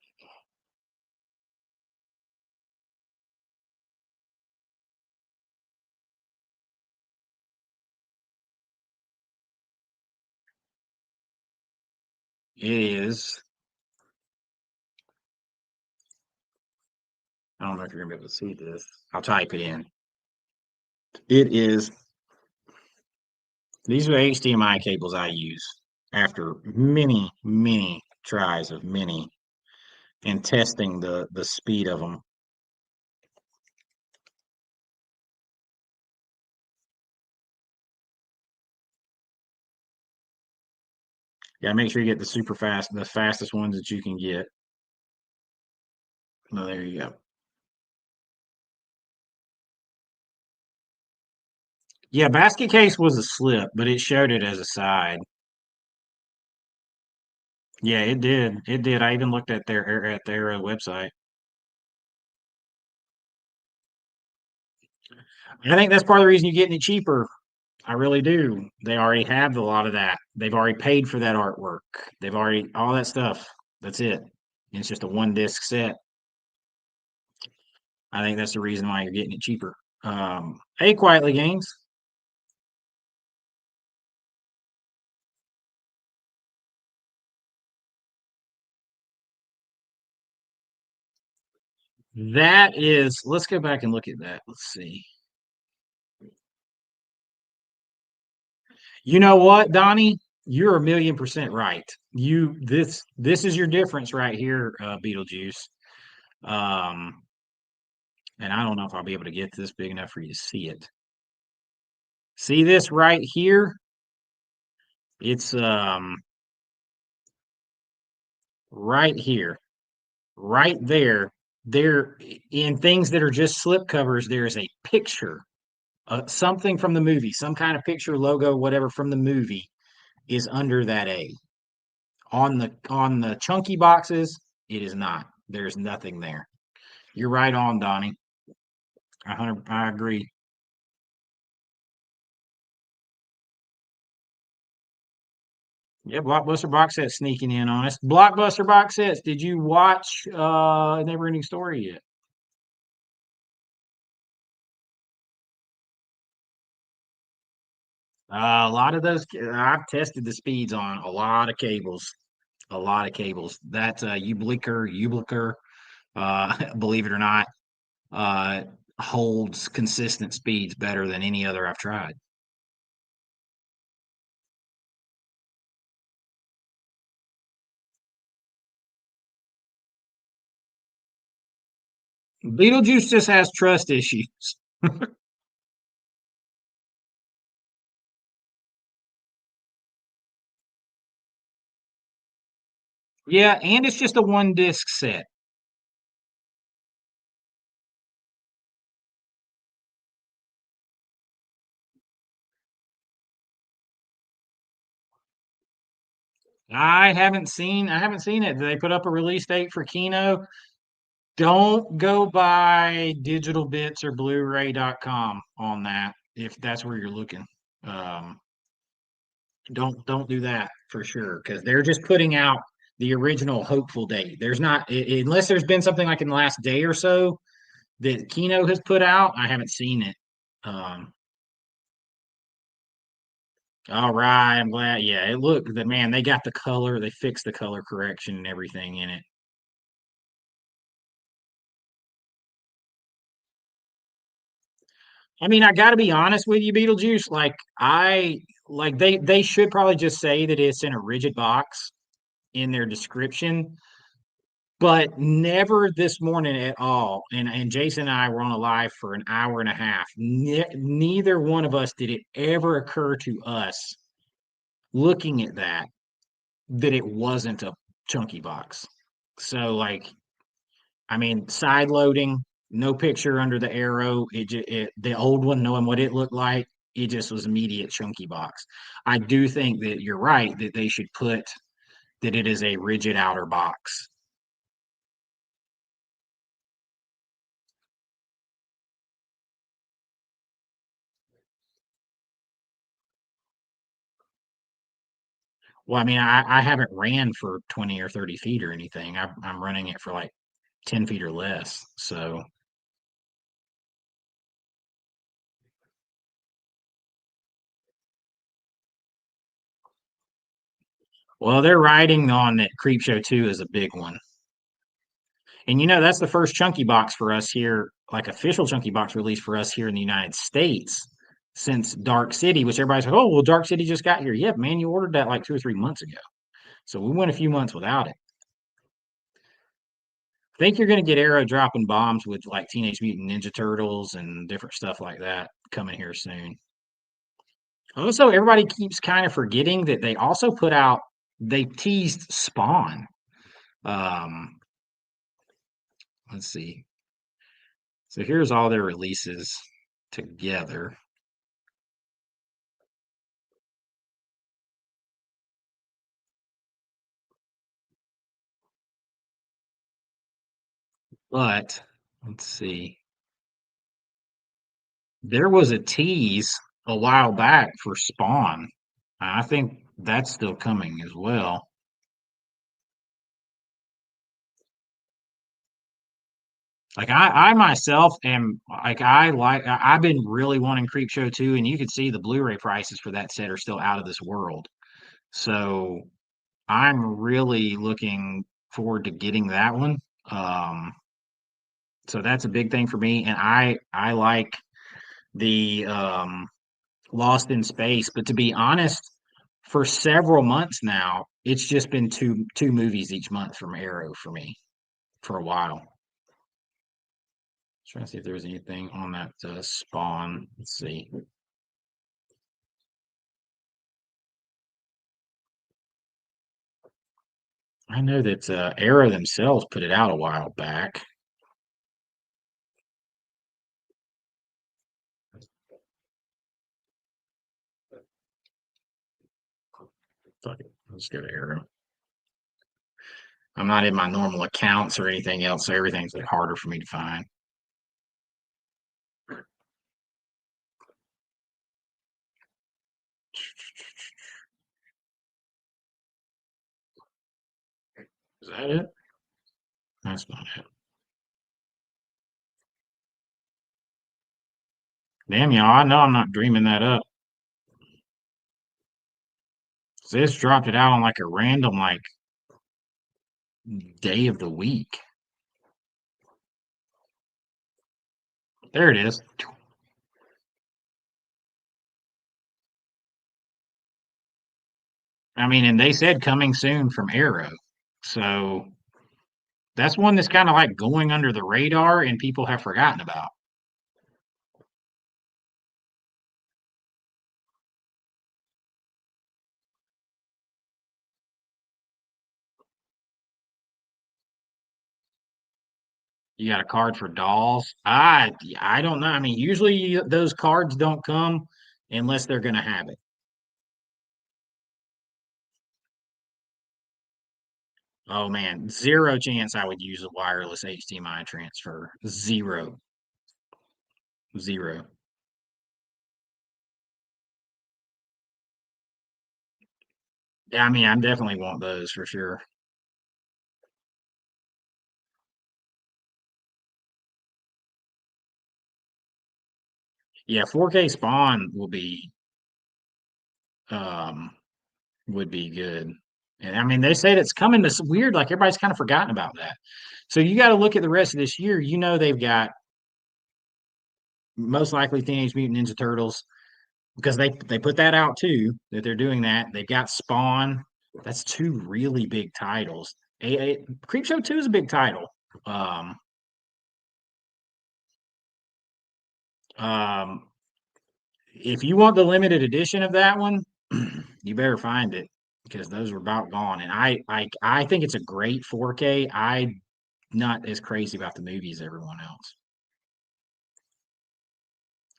It is. I don't know if you're gonna be able to see this. I'll type it in. It is. These are HDMI cables I use after many tries of many and testing the speed of them. Yeah, make sure you get the super fast, the fastest ones that you can get. Well, there you go. Yeah, basket case was a slip, but it showed it as a side. Yeah, it did. It did. I even looked at their website. I think that's part of the reason you're getting it cheaper. I really do. They already have a lot of that. They've already paid for that artwork. They've already all that stuff. That's it. And it's just a one disc set. I think that's the reason why you're getting it cheaper. Hey, Quietly Games. That is, let's go back and look at that. Let's see. You know what, Donnie? You're 1,000,000% right. This is your difference right here, Beetlejuice. Um, and I don't know if I'll be able to get this big enough for you to see it. See this right here? It's right here, right there. There in things that are just slip covers, there is a picture, something from the movie, some kind of picture, logo, whatever from the movie is under that A. On the chunky boxes, it is not. There's nothing there. You're right on, Donnie. I agree. Yeah, Blockbuster box set sneaking in on us. Blockbuster box sets. Did you watch Never Ending Story yet? A lot of those. I've tested the speeds on a lot of cables. A lot of cables. That Ublicker, believe it or not, uh, holds consistent speeds better than any other I've tried. Beetlejuice just has trust issues. Yeah, and it's just a one disc set. I haven't seen it. Did they put up a release date for Kino? Don't go buy digital bits or blu-ray.com on that if that's where you're looking. Um, don't do that for sure because they're just putting out the original hopeful date. There's not unless there's been something like in the last day or so that Kino has put out. I haven't seen it. Um, all right, I'm glad. Yeah, it look the man. They got the color. They fixed the color correction and everything in it. I mean, I got to be honest with you, Beetlejuice. They should probably just say that it's in a rigid box in their description, but never this morning at all. And Jason and I were on a live for an hour and a half. Neither one of us did it ever occur to us looking at that it wasn't a chunky box. So I mean, side loading, no picture under the arrow. The old one, knowing what it looked like, it just was immediate chunky box. I do think that you're right that they should put that it is a rigid outer box. Well, I mean, I haven't ran for 20 or 30 feet or anything. I'm running it for like 10 feet or less. So, well, they're riding on that Creepshow 2 is a big one. And that's the first chunky box for us here, like official chunky box release for us here in the United States since Dark City, which everybody's like, oh, well, Dark City just got here. Yeah, man, you ordered that like 2 or 3 months ago. So we went a few months without it. I think you're going to get Arrow dropping bombs with like Teenage Mutant Ninja Turtles and different stuff like that coming here soon. Also, everybody keeps kind of forgetting that they teased Spawn. Um, let's see. So here's all their releases together. But let's see. There was a tease a while back for Spawn. I think that's still coming as well. Like I myself am like I've been really wanting Creepshow 2, and you can see the Blu-ray prices for that set are still out of this world. So I'm really looking forward to getting that one. Um, so that's a big thing for me, and I like the Lost in Space. But to be honest, for several months now, it's just been two movies each month from Arrow for me for a while. Trying to see if there was anything on that Spawn. Let's see. I know that Arrow themselves put it out a while back. Fuck it. Let's go to Arrow. I'm not in my normal accounts or anything else, so everything's like harder for me to find. Is that it? That's not it. Damn y'all, I know I'm not dreaming that up. This dropped it out on like a random like day of the week. There it is. I mean, and they said coming soon from Arrow. So that's one that's kind of like going under the radar and people have forgotten about. You got a card for dolls? I don't know. I mean, usually those cards don't come unless they're going to have it. Oh man, zero chance I would use a wireless HDMI transfer. Zero, zero. Yeah, I mean, I definitely want those for sure. Yeah, 4K Spawn um would be good. And I mean, they said it's coming. This weird, like everybody's kind of forgotten about that. So you got to look at the rest of this year. You know, they've got most likely Teenage Mutant Ninja Turtles because they put that out too. That they're doing that. They've got Spawn. That's two really big titles. Creepshow 2 is a big title. Um, um, if you want the limited edition of that one, you better find it because those are about gone. And I think it's a great 4K. I not as crazy about the movie as everyone else.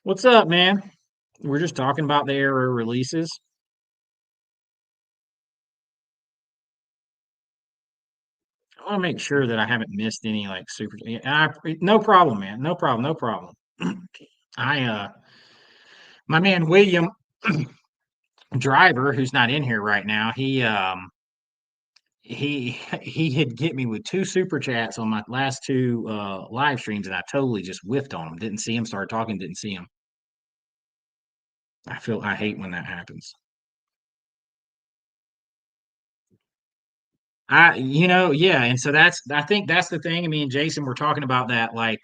What's up, man? We're just talking about the Arrow releases. I want to make sure that I haven't missed any like super. And no problem, man. No problem. No problem. I my man William Driver, who's not in here right now, he had get me with two super chats on my last two live streams, and I totally just whiffed on him. Didn't see him. Started talking. Didn't see him. I hate when that happens. Yeah, and so I think that's the thing. I mean, Jason, we're talking about that like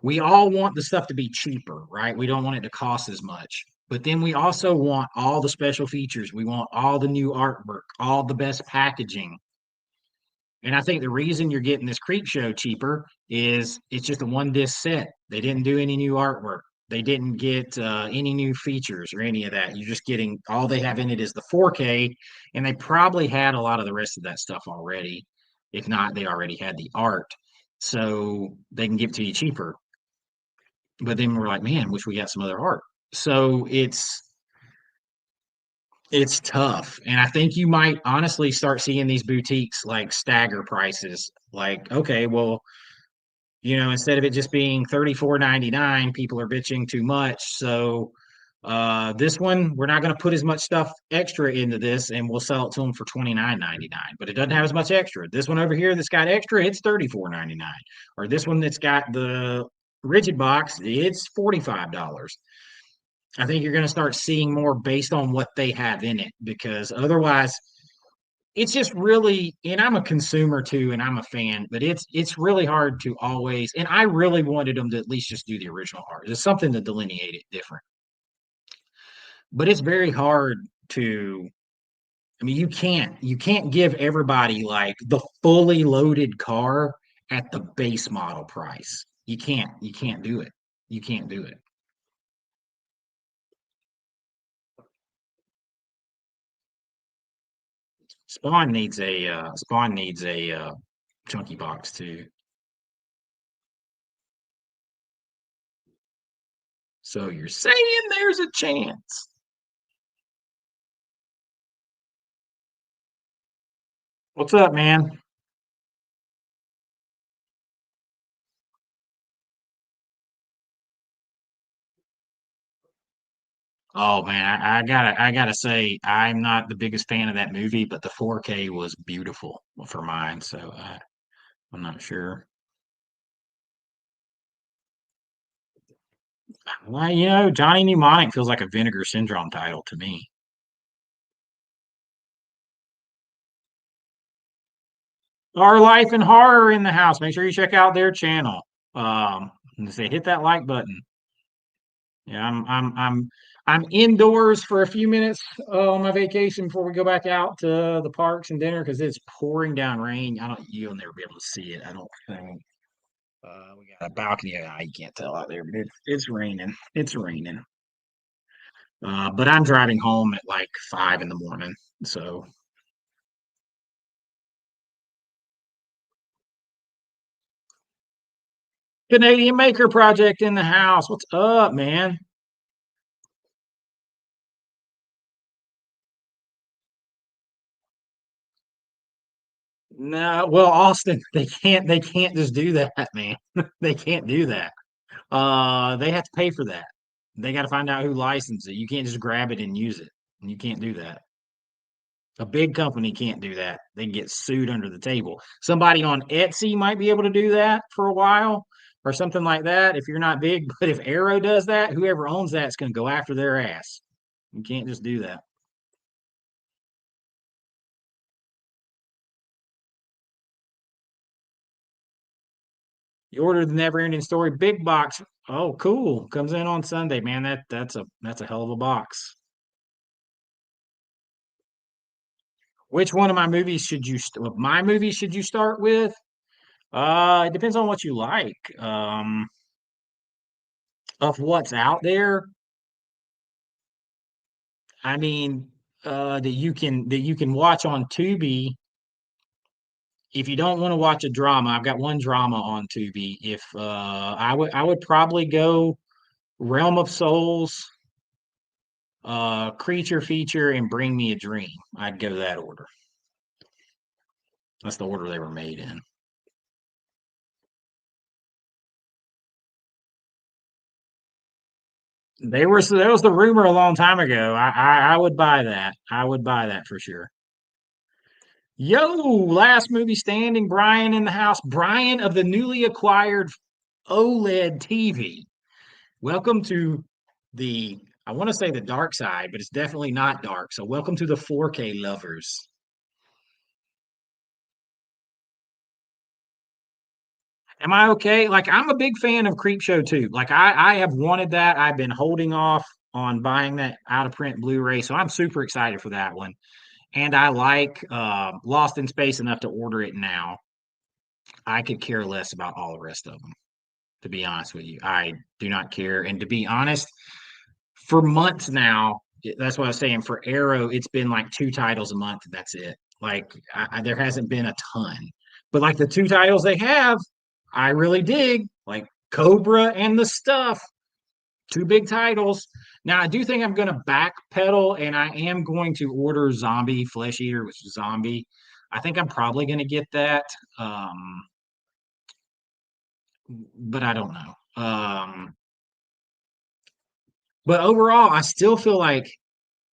we all want the stuff to be cheaper, right? We don't want it to cost as much. But then we also want all the special features. We want all the new artwork, all the best packaging. And I think the reason you're getting this Creep Show cheaper is it's just a one disc set. They didn't do any new artwork. They didn't get any new features or any of that. You're just getting all they have in it is the 4K, and they probably had a lot of the rest of that stuff already. If not, they already had the art, so they can give it to you cheaper. But then we're like, man, wish we got some other art. So It's tough, and I think you might honestly start seeing these boutiques like stagger prices. Like, okay, well, instead of it just being 34.99, people are bitching too much. So this one, we're not going to put as much stuff extra into this, and we'll sell it to them for 29.99. But it doesn't have as much extra. This one over here that's got extra, it's 34.99. Or this one that's got the rigid box, it's $45. I think you're going to start seeing more based on what they have in it, because otherwise it's just really, and I'm a consumer too, and I'm a fan, but it's really hard to always, and I really wanted them to at least just do the original art. There's something to delineate it different. But it's very hard to, I mean, you can't give everybody like the fully loaded car at the base model price. You can't do it. You can't do it. Spawn needs a chunky box too. So you're saying there's a chance. What's up, man? Oh man, I gotta say, I'm not the biggest fan of that movie, but the 4K was beautiful for mine, so I'm not sure. Well, Johnny Mnemonic feels like a Vinegar Syndrome title to me. Our Life in Horror in the House. Make sure you check out their channel. And say hit that like button. Yeah, I'm indoors for a few minutes on my vacation before we go back out to the parks and dinner because it's pouring down rain. You'll never be able to see it. I don't think. We got a balcony. You can't tell out there, but it's raining. It's raining. But I'm driving home at like 5 in the morning. So Canadian Maker Project in the house. What's up, man? No, well, Austin, they can't just do that, man. They can't do that. They have to pay for that. They got to find out who licensed it. You can't just grab it and use it. You can't do that. A big company can't do that. They can get sued under the table. Somebody on Etsy might be able to do that for a while or something like that if you're not big. But if Arrow does that, whoever owns that's going to go after their ass. You can't just do that. You order the Never Ending Story big box. Oh, cool! Comes in on Sunday, man. That's a hell of a box. Which one of my movies should of my movies should you start with? It depends on what you like. Of what's out there, I mean, that you can watch on Tubi. If you don't want to watch a drama, I've got one drama on Tubi. If I would probably go Realm of Souls, Creature Feature, and Bring Me a Dream. I'd go that order. That's the order they were made in. That was the rumor a long time ago. I would buy that. I would buy that for sure. Yo, last movie standing, Brian in the house. Brian of the newly acquired OLED TV. Welcome to I want to say the dark side, but it's definitely not dark. So welcome to the 4K lovers. Am I okay? Like I'm a big fan of Creepshow too. Like I have wanted that. I've been holding off on buying that out of print Blu-ray, so I'm super excited for that one. And I like Lost in Space enough to order it now. I could care less about all the rest of them, to be honest with you. I do not care. And to be honest, for months now, that's what I was saying. For Arrow, it's been like two titles a month. And that's it. Like there hasn't been a ton, but like the two titles they have, I really dig. Like Cobra and the Stuff. Two big titles. Now I do think I'm going to backpedal, and I am going to order Zombie Flesh Eater, which is Zombie. I think I'm probably going to get that, um, but I don't know. But overall, I still feel like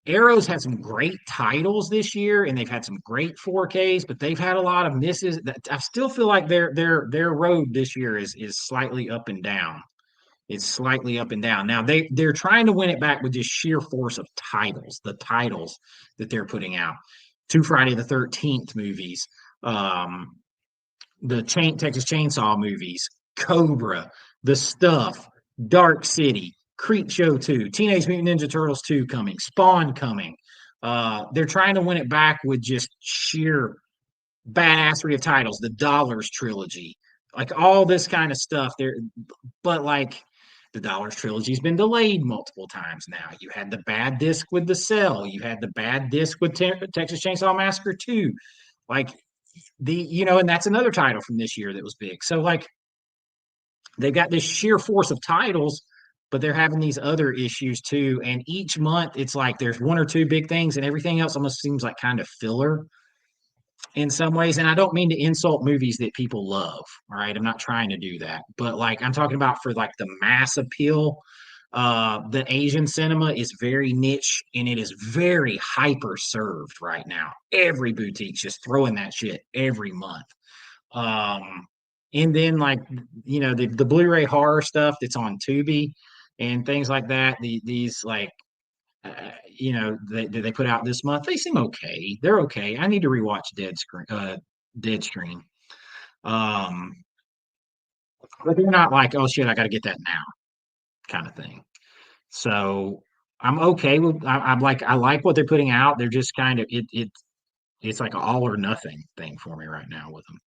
Arrow's had some great titles this year, and they've had some great 4Ks, but they've had a lot of misses. That I still feel like their road this year is slightly up and down. It's slightly up and down. Now they're trying to win it back with just sheer force of titles, the titles that they're putting out. Two Friday the 13th movies, um, Texas Chainsaw movies, Cobra, The Stuff, Dark City, Creepshow 2, Teenage Mutant Ninja Turtles 2 coming, Spawn coming. They're trying to win it back with just sheer badassery of titles, the Dollars trilogy, like all this kind of stuff. There, but like the Dollars trilogy's been delayed multiple times now. You had the bad disc with the Cell. You had the bad disc with Texas Chainsaw Massacre 2. Like and that's another title from this year that was big. So like they've got this sheer force of titles, but they're having these other issues too. And each month it's like there's one or two big things, and everything else almost seems like kind of filler in some ways. And I don't mean to insult movies that people love. All right. I'm not trying to do that. But like I'm talking about for like the mass appeal, the Asian cinema is very niche and it is very hyper served right now. Every boutique's just throwing that shit every month. Um, and then like the Blu-ray horror stuff that's on Tubi and things like that. These like they put out this month. They seem okay. They're okay. I need to rewatch Deadstream. Um, but they're not like, oh shit, I got to get that now kind of thing. So I'm okay with. I like what they're putting out. They're just kind of it's like an all or nothing thing for me right now with them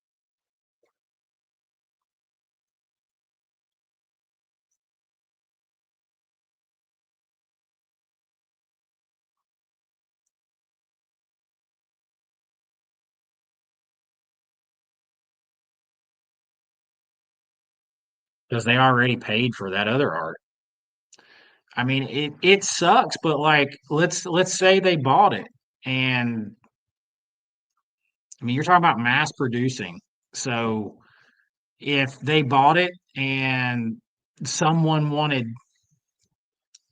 because they already paid for that other art. I mean, it sucks, but like let's say they bought it, and I mean you're talking about mass producing. So if they bought it and someone wanted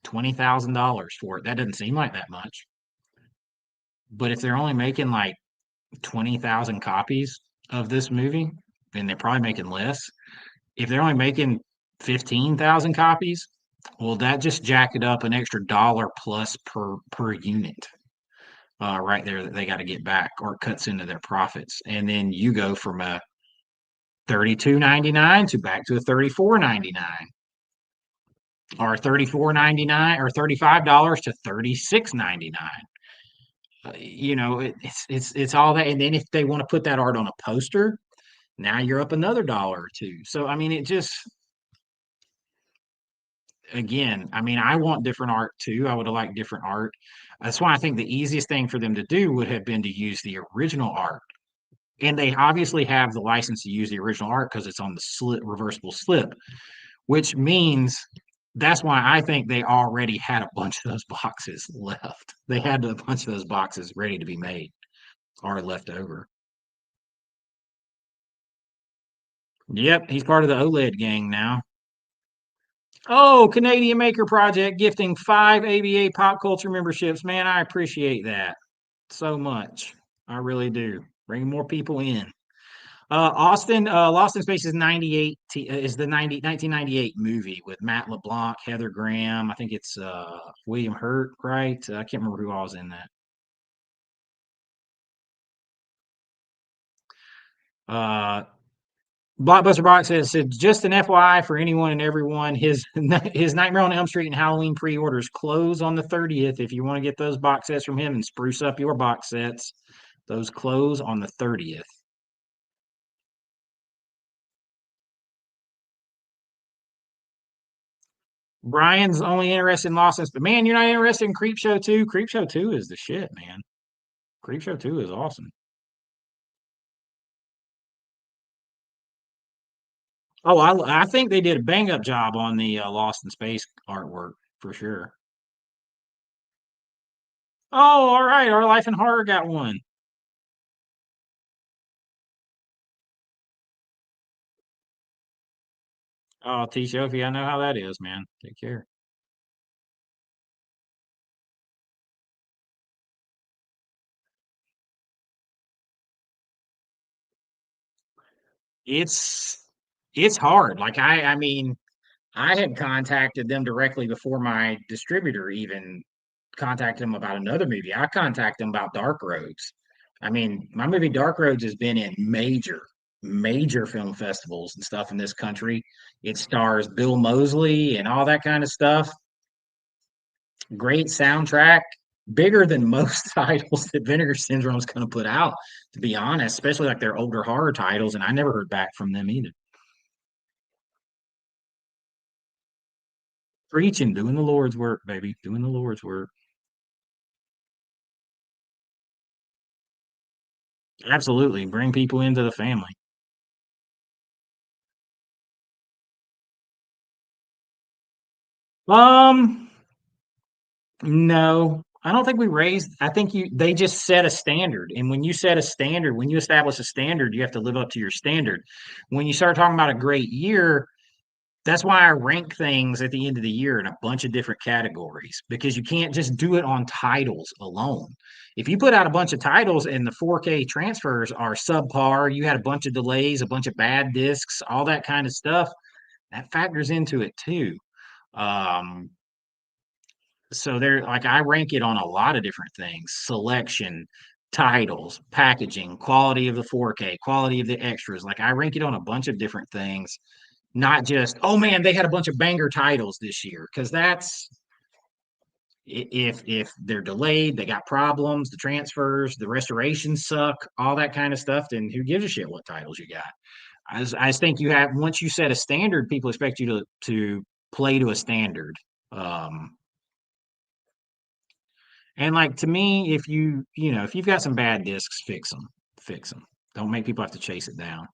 $20,000 for it, that doesn't seem like that much. But if they're only making like 20,000 copies of this movie, then they're probably making less. If they're only making 15,000 copies, well, that just jacked it up an extra dollar plus per unit. Right there that they got to get back or cuts into their profits. And then you go from a 32.99 to back to a 34.99 or 34.99 or $35 to 36.99. It's all that. And then if they want to put that art on a poster, now you're up another dollar or two. So I mean, it just again, I mean, I want different art too. I would have liked different art. That's why I think the easiest thing for them to do would have been to use the original art. And they obviously have the license to use the original art because it's on the reversible slip, which means that's why I think they already had a bunch of those boxes left. They had a bunch of those boxes ready to be made or left over. Yep, he's part of the OLED gang now. Oh, Canadian Maker Project gifting 5 ABA pop culture memberships. Man, I appreciate that so much. I really do. Bring more people in. Lost in Space is 98 is the 1998 movie with Matt LeBlanc, Heather Graham. I think it's William Hurt, right? I can't remember who all was in that. Uh, Blockbuster Box said just an FYI for anyone and everyone. His Nightmare on Elm Street and Halloween pre-orders close on the 30th. If you want to get those box sets from him and spruce up your box sets, those close on the 30th. Brian's only interested in Lost, but man, you're not interested in Creepshow 2. Creepshow 2 is the shit, man. Creepshow 2 is awesome. Oh, I think they did a bang up job on the Lost in Space artwork for sure. Oh, all right. Our Life in Horror got one. Oh, T Sophie, I know how that is, man. Take care. It's it's hard. Like I mean, I had contacted them directly before my distributor even contacted them about another movie. I contacted them about Dark Roads. I mean, my movie Dark Roads has been in major film festivals and stuff in this country. It stars Bill Moseley and all that kind of stuff. Great soundtrack, bigger than most titles that Vinegar Syndrome is going to put out, to be honest, especially like their older horror titles. And I never heard back from them either. Preaching, doing the Lord's work, baby, doing the Lord's work. Absolutely, bring people into the family. Um, no, I don't think we raised. I think they just set a standard, and when you set a standard, when you establish a standard, you have to live up to your standard. When you start talking about a great year, that's why I rank things at the end of the year in a bunch of different categories because you can't just do it on titles alone. If you put out a bunch of titles and the 4K transfers are subpar, you had a bunch of delays, a bunch of bad discs, all that kind of stuff, that factors into it too. Um, so there, like I rank it on a lot of different things: selection, titles, packaging, quality of the 4K, quality of the extras. Like I rank it on a bunch of different things, not just, oh man, they had a bunch of banger titles this year, because that's if they're delayed, they got problems, the transfers, the restorations suck, all that kind of stuff. Then who gives a shit what titles you got? I just think you have, once you set a standard, people expect you to play to a standard. Um, and like to me, if if you've got some bad discs, fix them, fix them. Don't make people have to chase it down.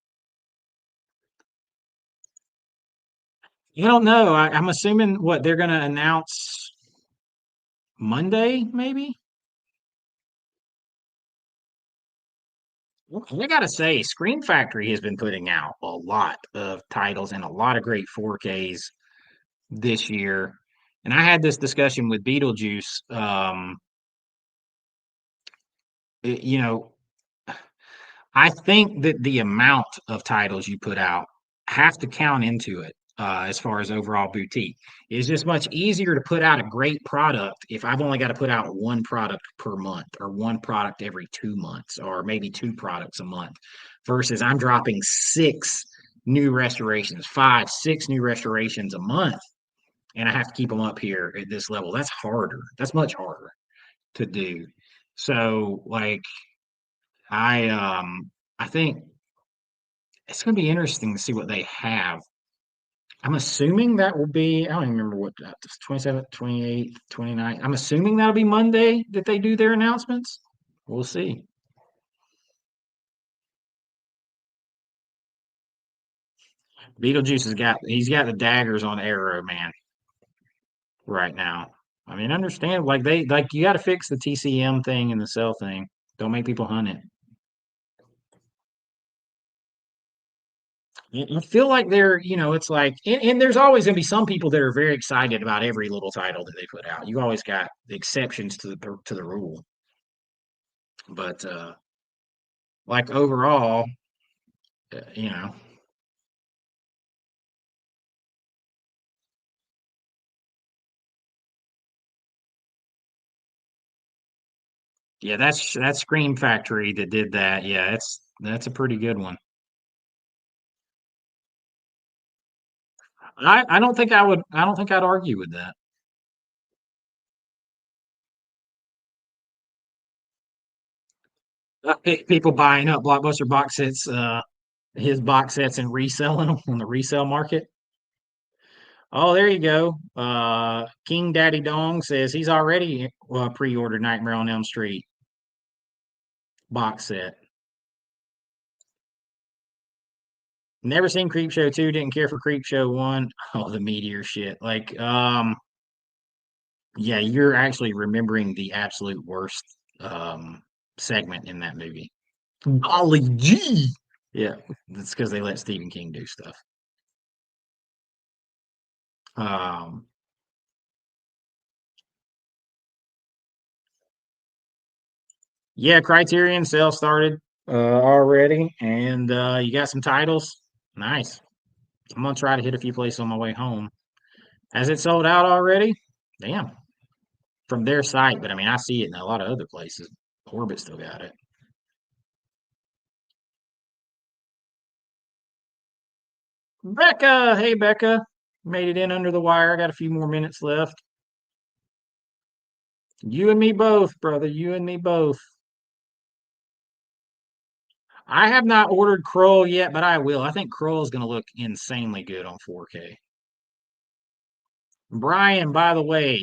You don't know. I'm assuming what they're going to announce Monday, maybe. Well, I gotta say, Screen Factory has been putting out a lot of titles and a lot of great 4Ks this year. And I had this discussion with Beetlejuice. You know, I think that the amount of titles you put out have to count into it as far as overall boutique. It's just much easier to put out a great product if I've only got to put out one product per month or one product every 2 months or maybe two products a month versus I'm dropping six new restorations, five, six new restorations a month. And I have to keep them up here at this level. That's harder. That's much harder to do. So, like, I think it's going to be interesting to see what they have. I'm assuming that will be, I don't even remember what, 27th, 28th, 29th. I'm assuming that'll be Monday that they do their announcements. We'll see. Beetlejuice he's got the daggers on Arrow, man, right now. I mean, understand, like you got to fix the TCM thing and the cell thing. Don't make people hunt it. I feel like it's like, and there's always going to be some people that are very excited about every little title that they put out. You always got exceptions to the rule, but like overall, you know, yeah, that's Scream Factory that did that. Yeah, that's a pretty good one. I don't think I would. I don't think I'd argue with that. People buying up Blockbuster box sets, his box sets and reselling them on the resale market. Oh, there you go. King Daddy Dong says he's already pre-ordered Nightmare on Elm Street box set. Never seen Creepshow 2, didn't care for Creepshow 1. Oh, the meteor shit. Yeah, you're actually remembering the absolute worst segment in that movie. Golly gee. Yeah, that's because they let Stephen King do stuff. Um, yeah, Criterion sale started already, and you got some titles. Nice. I'm gonna try to hit a few places on my way home. Has it sold out already? Damn. From their site, but I mean, I see it in a lot of other places. Orbit still got it. Becca, hey Becca, made it in under the wire. I got a few more minutes left. You and me both, brother. You and me both. I have not ordered Kroll yet, but I will. I think Kroll is going to look insanely good on 4K. Brian, by the way,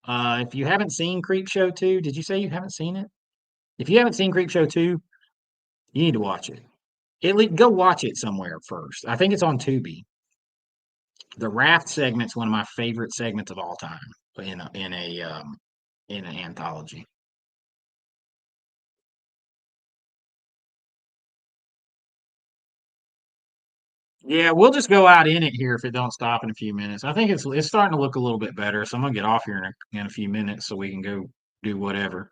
if you haven't seen Creepshow 2, did you say you haven't seen it? If you haven't seen Creepshow 2, you need to watch it. Go watch it somewhere first. I think it's on Tubi. The raft segment's one of my favorite segments of all time in an anthology. Yeah, we'll just go out in it here if it don't stop in a few minutes. I think it's starting to look a little bit better, so I'm gonna get off here in a few minutes so we can go do whatever.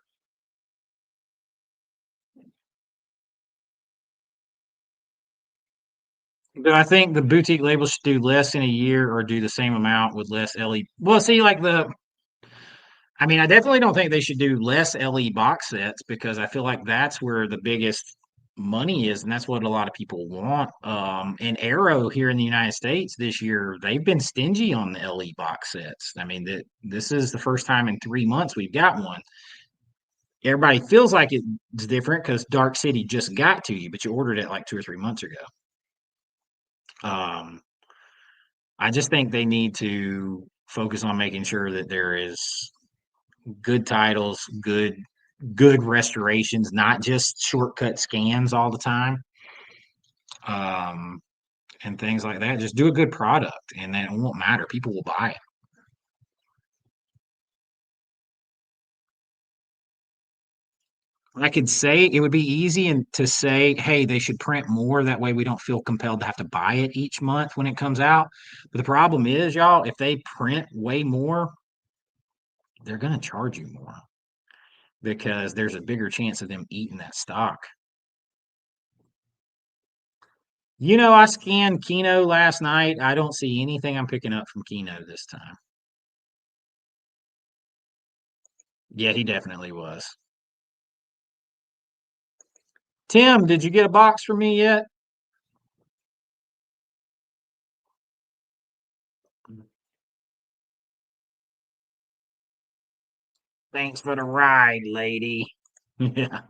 Do I think the boutique labels should do less in a year or do the same amount with less LE? Well, see, I mean, I definitely don't think they should do less LE box sets because I feel like that's where the biggest money is, and that's what a lot of people want. And Arrow here in the United States this year, they've been stingy on the LE box sets. I mean, this is the first time in 3 months we've got one. Everybody feels like it's different because Dark City just got to you, but you ordered it like 2 or 3 months ago. Um, I just think they need to focus on making sure that there is good titles, good restorations, not just shortcut scans all the time, um, and things like that. Just do a good product, and then it won't matter. People will buy it. I could say it would be easy and to say, hey, they should print more. That way we don't feel compelled to have to buy it each month when it comes out. But the problem is, y'all, if they print way more, they're going to charge you more because there's a bigger chance of them eating that stock. I scanned Kino last night. I don't see anything I'm picking up from Kino this time. Yeah, he definitely was. Tim, did you get a box for me yet? Thanks for the ride, lady. Yeah.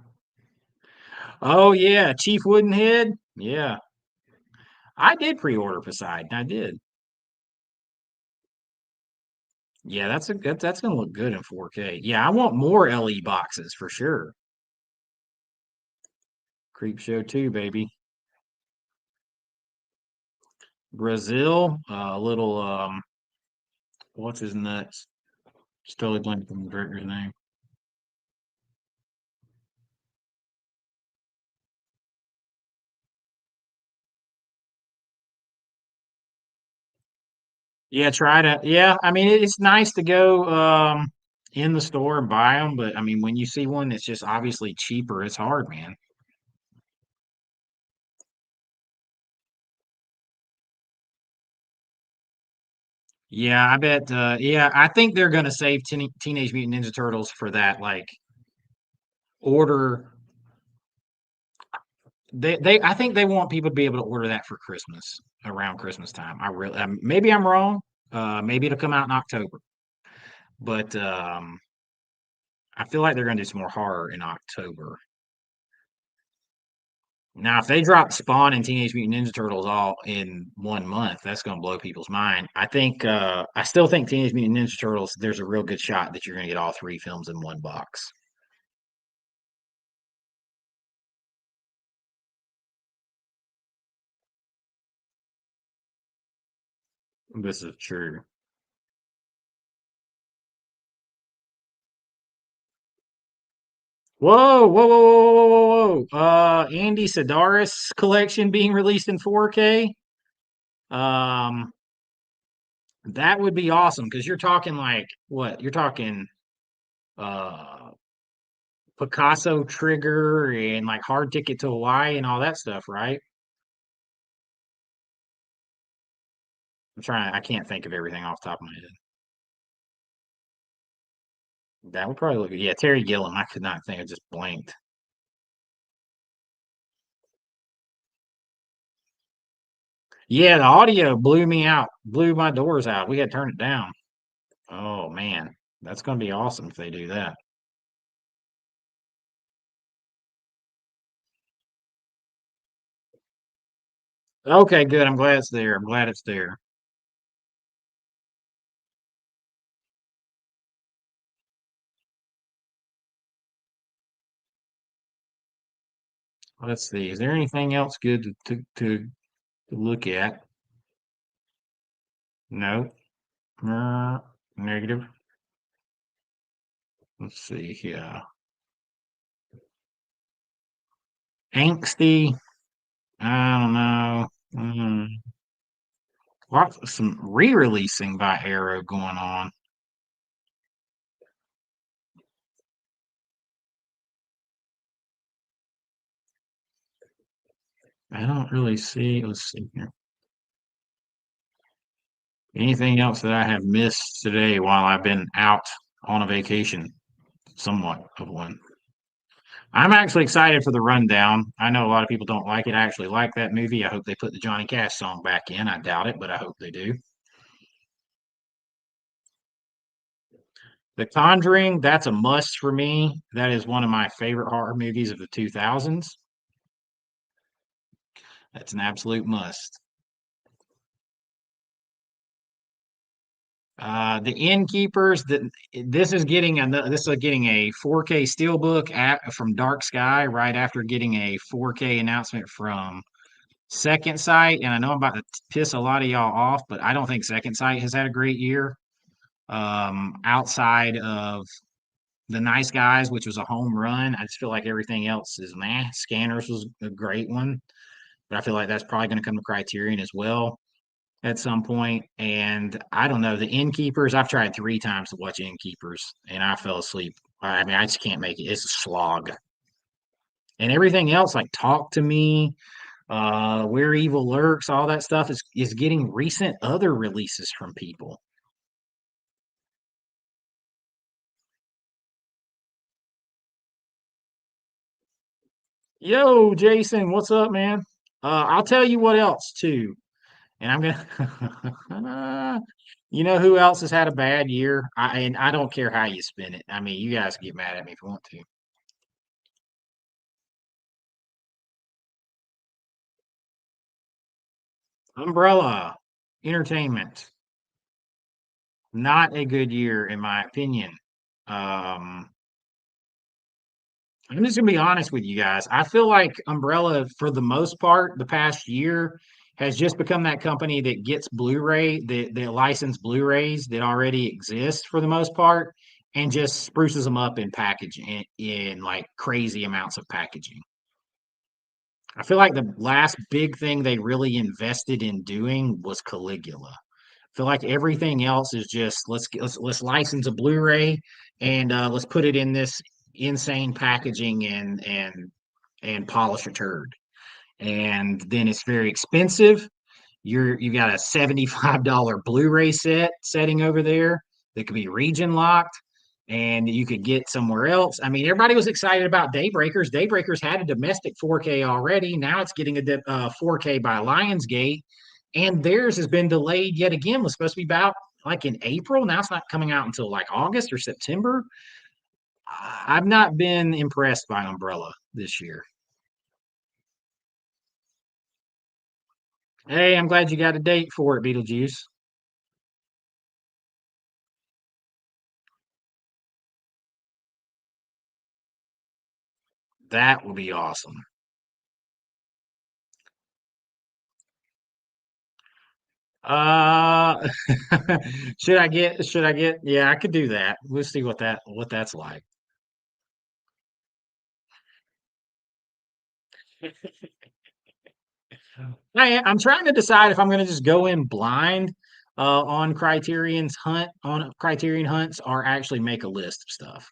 Oh yeah, Chief Woodenhead. Yeah, I did pre-order Poseidon. I did. Yeah, that's gonna look good in 4K. Yeah, I want more LE boxes for sure. Creepshow 2, baby. Brazil, a little what's his nuts? Just totally blanked on the director's name. Yeah, try to. Yeah, I mean it's nice to go in the store and buy them, but I mean when you see one that's just obviously cheaper, it's hard, man. Yeah, I bet. Yeah, I think they're gonna save Teenage Mutant Ninja Turtles for that. Like order I think they want people to be able to order that for Christmas around Christmas time. I really maybe I'm wrong. Maybe it'll come out in October, but I feel like they're gonna do some more horror in October. Now, if they drop Spawn and Teenage Mutant Ninja Turtles all in 1 month, that's gonna blow people's mind. I still think Teenage Mutant Ninja Turtles. There's a real good shot that you're gonna get all three films in one box. This is true. Whoa, whoa, whoa, whoa, whoa, whoa, whoa. Andy Sidaris collection being released in 4K. Um, that would be awesome because you're talking like what? You're talking uh Picasso Trigger and like Hard Ticket to Hawaii and all that stuff, right? I can't think of everything off the top of my head. That would probably look good. Yeah, Terry Gilliam. I could not think. I just blanked. Yeah, the audio blew me out, blew my doors out. We had to turn it down. Oh man, that's gonna be awesome if they do that. Okay, good. I'm glad it's there. I'm glad it's there. Let's see. Is there anything else good to look at? No. Negative. Let's see here. Angsty. I don't know. Lots some re-releasing by Arrow going on. I don't really see. Let's see here. Anything else that I have missed today while I've been out on a vacation? Somewhat of one. I'm actually excited for the rundown. I know a lot of people don't like it. I actually like that movie. I hope they put the Johnny Cash song back in. I doubt it, but I hope they do. The Conjuring, that's a must for me. That is one of my favorite horror movies of the 2000s. That's an absolute must. The Innkeepers, this is getting a 4K steelbook from Dark Sky right after getting a 4K announcement from Second Sight. And I know I'm about to piss a lot of y'all off, but I don't think Second Sight has had a great year. Outside of The Nice Guys, which was a home run, I just feel like everything else is meh. Scanners was a great one, but I feel like that's probably going to come to Criterion as well at some point. And I don't know, the Innkeepers, I've tried 3 times to watch Innkeepers and I fell asleep. I mean, I just can't make it. It's a slog. And everything else, like Talk to Me, Where Evil Lurks, all that stuff is getting recent other releases from people. Yo, Jason, what's up, man? I'll tell you what else too, and I'm gonna. You know who else has had a bad year? And I don't care how you spin it. I mean, you guys get mad at me if you want to. Umbrella Entertainment, not a good year in my opinion. Um, I'm just gonna be honest with you guys. I feel like Umbrella, for the most part, the past year has just become that company that gets Blu-ray, that license Blu-rays that already exist for the most part, and just spruces them up in packaging in like crazy amounts of packaging. I feel like the last big thing they really invested in doing was Caligula. I feel like everything else is just let's license a Blu-ray and let's put it in this insane packaging and polish a turd. And then it's very expensive. You got a $75 Blu-ray setting over there that could be region locked and you could get somewhere else. I mean, everybody was excited about Daybreakers. Daybreakers had a domestic 4K already. Now it's getting a 4K by Lionsgate, and theirs has been delayed yet again. Was supposed to be about like in April. Now it's not coming out until like August or September. I've not been impressed by Umbrella this year. Hey, I'm glad you got a date for it, Beetlejuice. That would be awesome. should I get yeah, I could do that. We'll see what that's like. I'm trying to decide if I'm going to just go in blind on Criterion hunts, or actually make a list of stuff.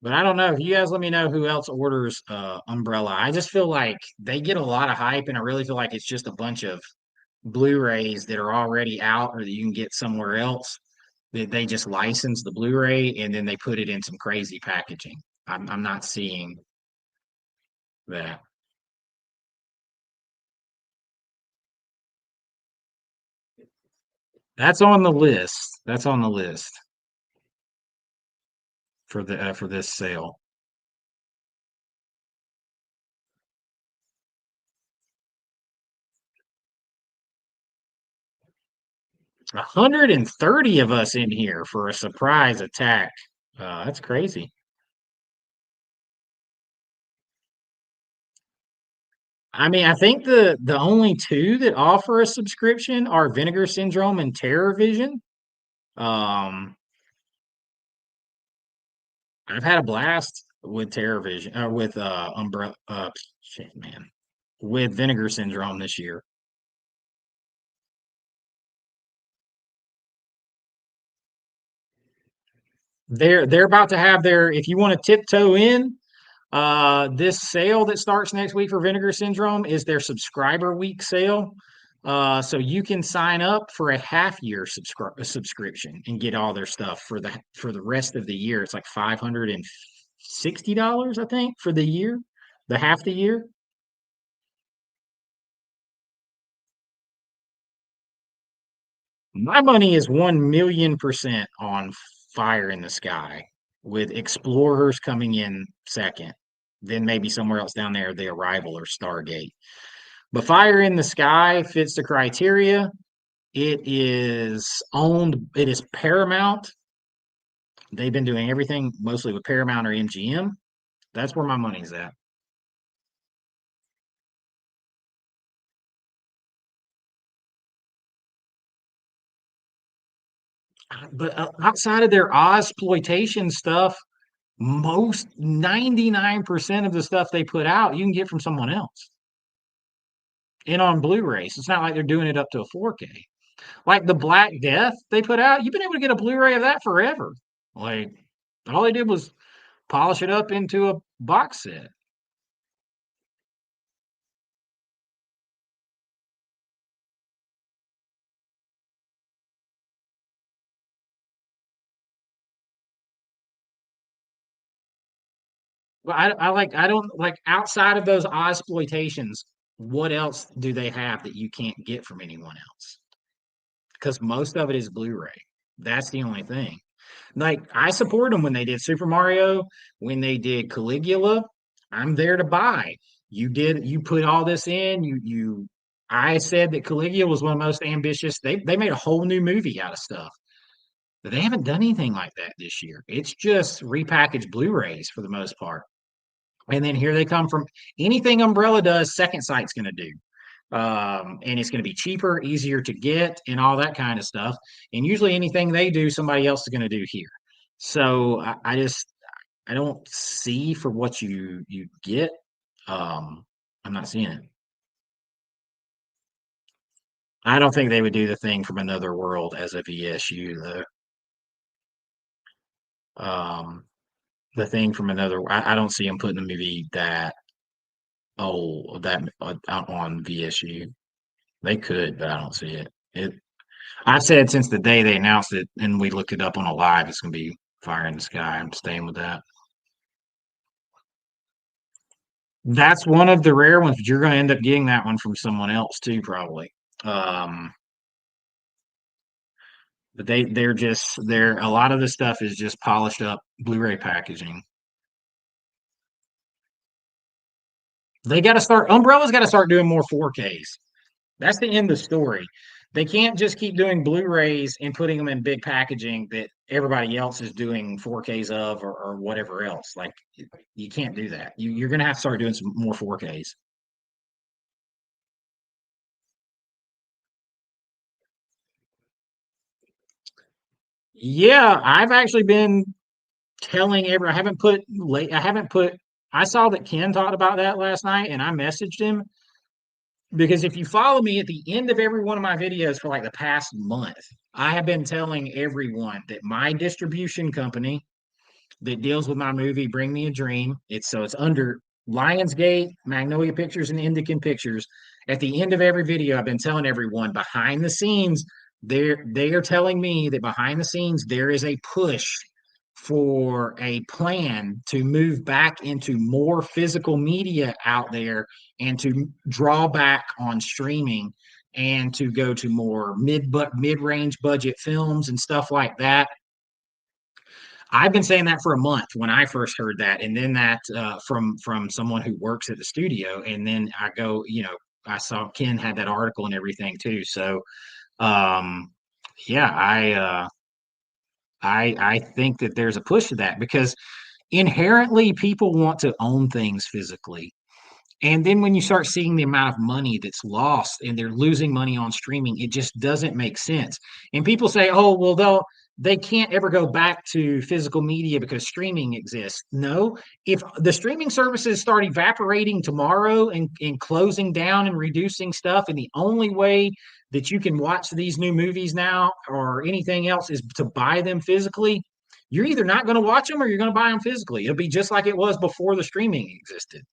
But I don't know. If you guys let me know who else orders Umbrella. I just feel like they get a lot of hype, and I really feel like it's just a bunch of Blu-rays that are already out or that you can get somewhere else, that they just license the Blu-ray and then they put it in some crazy packaging. I'm not seeing that. That's on the list. That's on the list for this sale. 130 of us in here for a surprise attack. That's crazy. I mean, I think the only two that offer a subscription are Vinegar Syndrome and Terror Vision. Um, I've had a blast with Terror Vision, with Umbrella. Shit, man, with Vinegar Syndrome this year. They're about to have their. If you want to tiptoe in, this sale that starts next week for Vinegar Syndrome is their subscriber week sale. So you can sign up for a half year subscription and get all their stuff for the rest of the year. It's like $560, I think, for the year, the half the year. My money is 1,000,000% on Fire in the Sky, with Explorers coming in second. Then maybe somewhere else down there, The Arrival or Stargate. But Fire in the Sky fits the criteria. It is Paramount. They've been doing everything mostly with Paramount or MGM. That's where my money's at. But outside of their Ozploitation stuff, most 99% of the stuff they put out, you can get from someone else and on Blu-rays. It's not like they're doing it up to a 4K. Like the Black Death they put out, you've been able to get a Blu-ray of that forever. Like all they did was polish it up into a box set. Well, I don't like outside of those exploitations. What else do they have that you can't get from anyone else? Because most of it is Blu-ray. That's the only thing. Like I support them when they did Super Mario, when they did Caligula. I'm there to buy. You put all this in. I said that Caligula was one of the most ambitious. They made a whole new movie out of stuff. But they haven't done anything like that this year. It's just repackaged Blu-rays for the most part. And then here they come from anything Umbrella does, Second Sight's going to do. And it's going to be cheaper, easier to get, and all that kind of stuff. And usually anything they do, somebody else is going to do here. So I don't see for what you get. Um, I'm not seeing it. I don't think they would do the thing from another world as a VSU though. Um, the thing from another. I don't see them putting a movie that out on VSU. They could, but I don't see it. I've said since the day they announced it, and we looked it up on a live, it's gonna be Fire in the Sky. I'm staying with that. That's one of the rare ones, but you're gonna end up getting that one from someone else too, probably. Um, but they're a lot of the stuff is just polished up Blu-ray packaging. Umbrella's got to start doing more 4Ks. That's the end of the story. They can't just keep doing Blu-rays and putting them in big packaging that everybody else is doing 4Ks of or whatever else. Like you can't do that. You're gonna have to start doing some more 4Ks. Yeah, I've actually been telling every. I haven't put. I saw that Ken talked about that last night, and I messaged him because if you follow me at the end of every one of my videos for like the past month, I have been telling everyone that my distribution company that deals with my movie Bring Me a Dream. It's under Lionsgate, Magnolia Pictures, and Indican Pictures. At the end of every video, I've been telling everyone behind the scenes, they are telling me that behind the scenes there is a push for a plan to move back into more physical media out there and to draw back on streaming and to go to more mid-range budget films and stuff like that. I've been saying that for a month when I first heard that, and then that from someone who works at the studio, and then I go, I saw Ken had that article and everything too. So, um, yeah, I think that there's a push to that because inherently people want to own things physically. And then when you start seeing the amount of money that's lost and they're losing money on streaming, it just doesn't make sense. And people say, "Oh, well, they can't ever go back to physical media because streaming exists." No, if the streaming services start evaporating tomorrow and closing down and reducing stuff, and the only way that you can watch these new movies now or anything else is to buy them physically, you're either not going to watch them or you're going to buy them physically. It'll be just like it was before the streaming existed.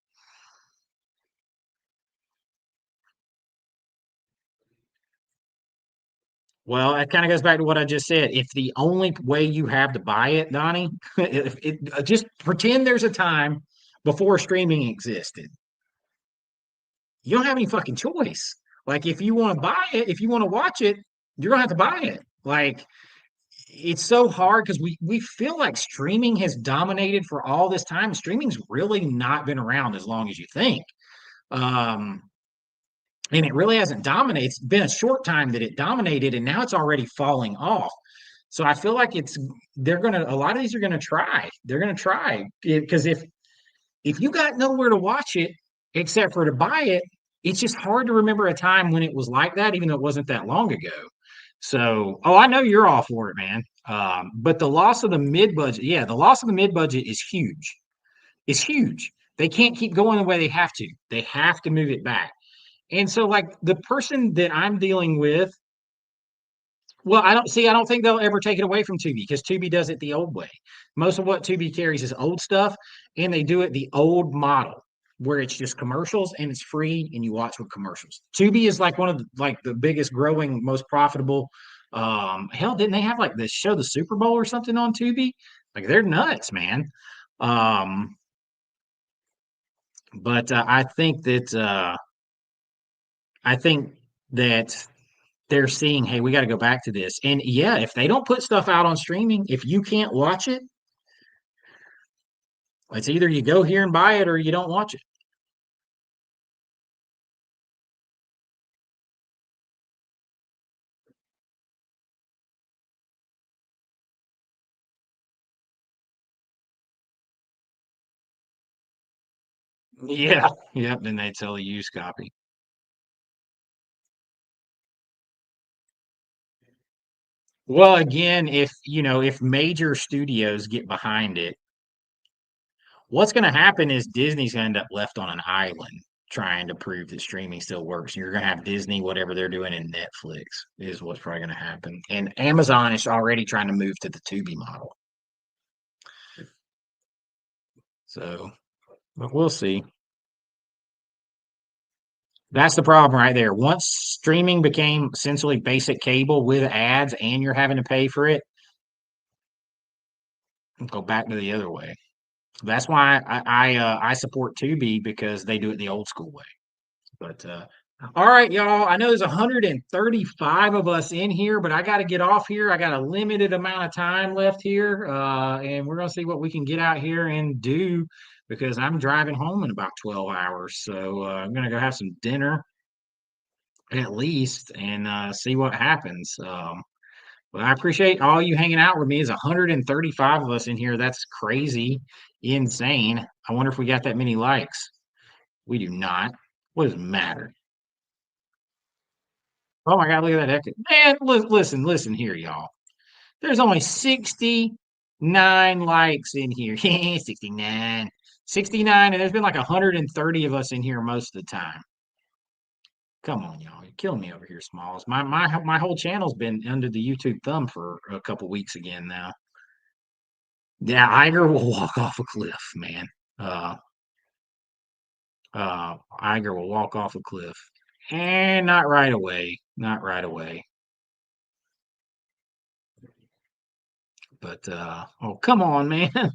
Well, that kind of goes back to what I just said. If the only way you have to buy it, Donnie, just pretend there's a time before streaming existed. You don't have any fucking choice. Like if you want to buy it, if you want to watch it, you're gonna have to buy it. Like it's so hard because we feel like streaming has dominated for all this time. Streaming's really not been around as long as you think. Um, and it really hasn't dominated. It's been a short time that it dominated, and now it's already falling off. So I feel like they're gonna a lot of these are gonna try. They're gonna try because if you got nowhere to watch it except for to buy it, it's just hard to remember a time when it was like that, even though it wasn't that long ago. So, oh, I know you're all for it, man. But the loss of the mid budget, yeah, the loss of the mid budget is huge. It's huge. They can't keep going the way they have to. They have to move it back. And so, like the person that I'm dealing with, well, I don't think they'll ever take it away from Tubi because Tubi does it the old way. Most of what Tubi carries is old stuff, and they do it the old model where it's just commercials and it's free and you watch with commercials. Tubi is like one of the biggest growing, most profitable. Hell, didn't they have like the show the Super Bowl or something on Tubi? Like they're nuts, man. Um, but I think that they're seeing, hey, we got to go back to this. And yeah, if they don't put stuff out on streaming, if you can't watch it, it's either you go here and buy it or you don't watch it. Yeah. Yep. Then they sell a used copy. Well, again, if major studios get behind it, what's going to happen is Disney's going to end up left on an island trying to prove that streaming still works. You're going to have Disney, whatever they're doing, in Netflix is what's probably going to happen. And Amazon is already trying to move to the Tubi model. So, but we'll see. That's the problem right there. Once streaming became essentially basic cable with ads and you're having to pay for it, go back to the other way. That's why I support Tubi because they do it the old school way. But all right, y'all. I know there's 135 of us in here, but I got to get off here. I got a limited amount of time left here, and we're gonna see what we can get out here and do because I'm driving home in about 12 hours. So I'm gonna go have some dinner at least, and see what happens. But I appreciate all you hanging out with me. Is 135 of us in here. That's crazy, insane. I wonder if we got that many likes. We do not. What does it matter? Oh my God, look at that echo. Man, listen here, y'all. There's only 69 likes in here. 69. 69, and there's been like 130 of us in here most of the time. Come on, y'all. You're killing me over here, Smalls. My whole channel's been under the YouTube thumb for a couple weeks again now. Yeah, Iger will walk off a cliff, man. Uh Iger will walk off a cliff. And not right away. Not right away. But oh come on, man.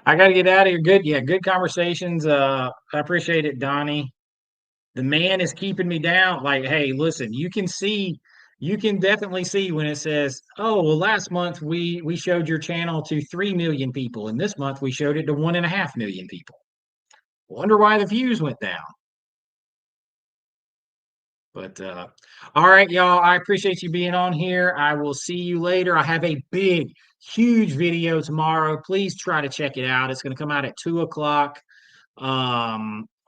I gotta get out of here. Good, yeah, good conversations. I appreciate it, Donnie. The man is keeping me down. Like, hey, listen, you can definitely see when it says, "Oh, well, last month we showed your channel to 3 million people, and this month we showed it to 1.5 million people." Wonder why the views went down. But all right, y'all. I appreciate you being on here. I will see you later. I have a big, huge video tomorrow. Please try to check it out. It's going to come out at 2 o'clock.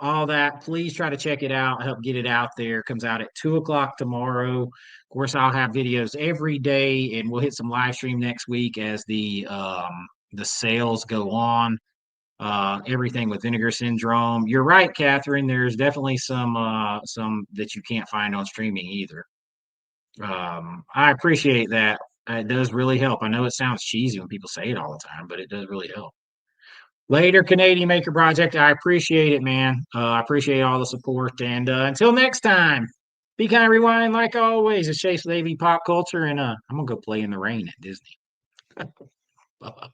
All that, please try to check it out, help get it out there. It comes out at 2 o'clock tomorrow. Of course, I'll have videos every day, and we'll hit some live stream next week as the sales go on. Everything with vinegar syndrome. You're right, Catherine. There's definitely some that you can't find on streaming either. I appreciate that. It does really help. I know it sounds cheesy when people say it all the time, but it does really help. Later, Canadian Maker Project. I appreciate it, man. I appreciate all the support. And until next time, be kind, rewind like always. It's Chase Levy Pop Culture, and I'm gonna go play in the rain at Disney. Bye.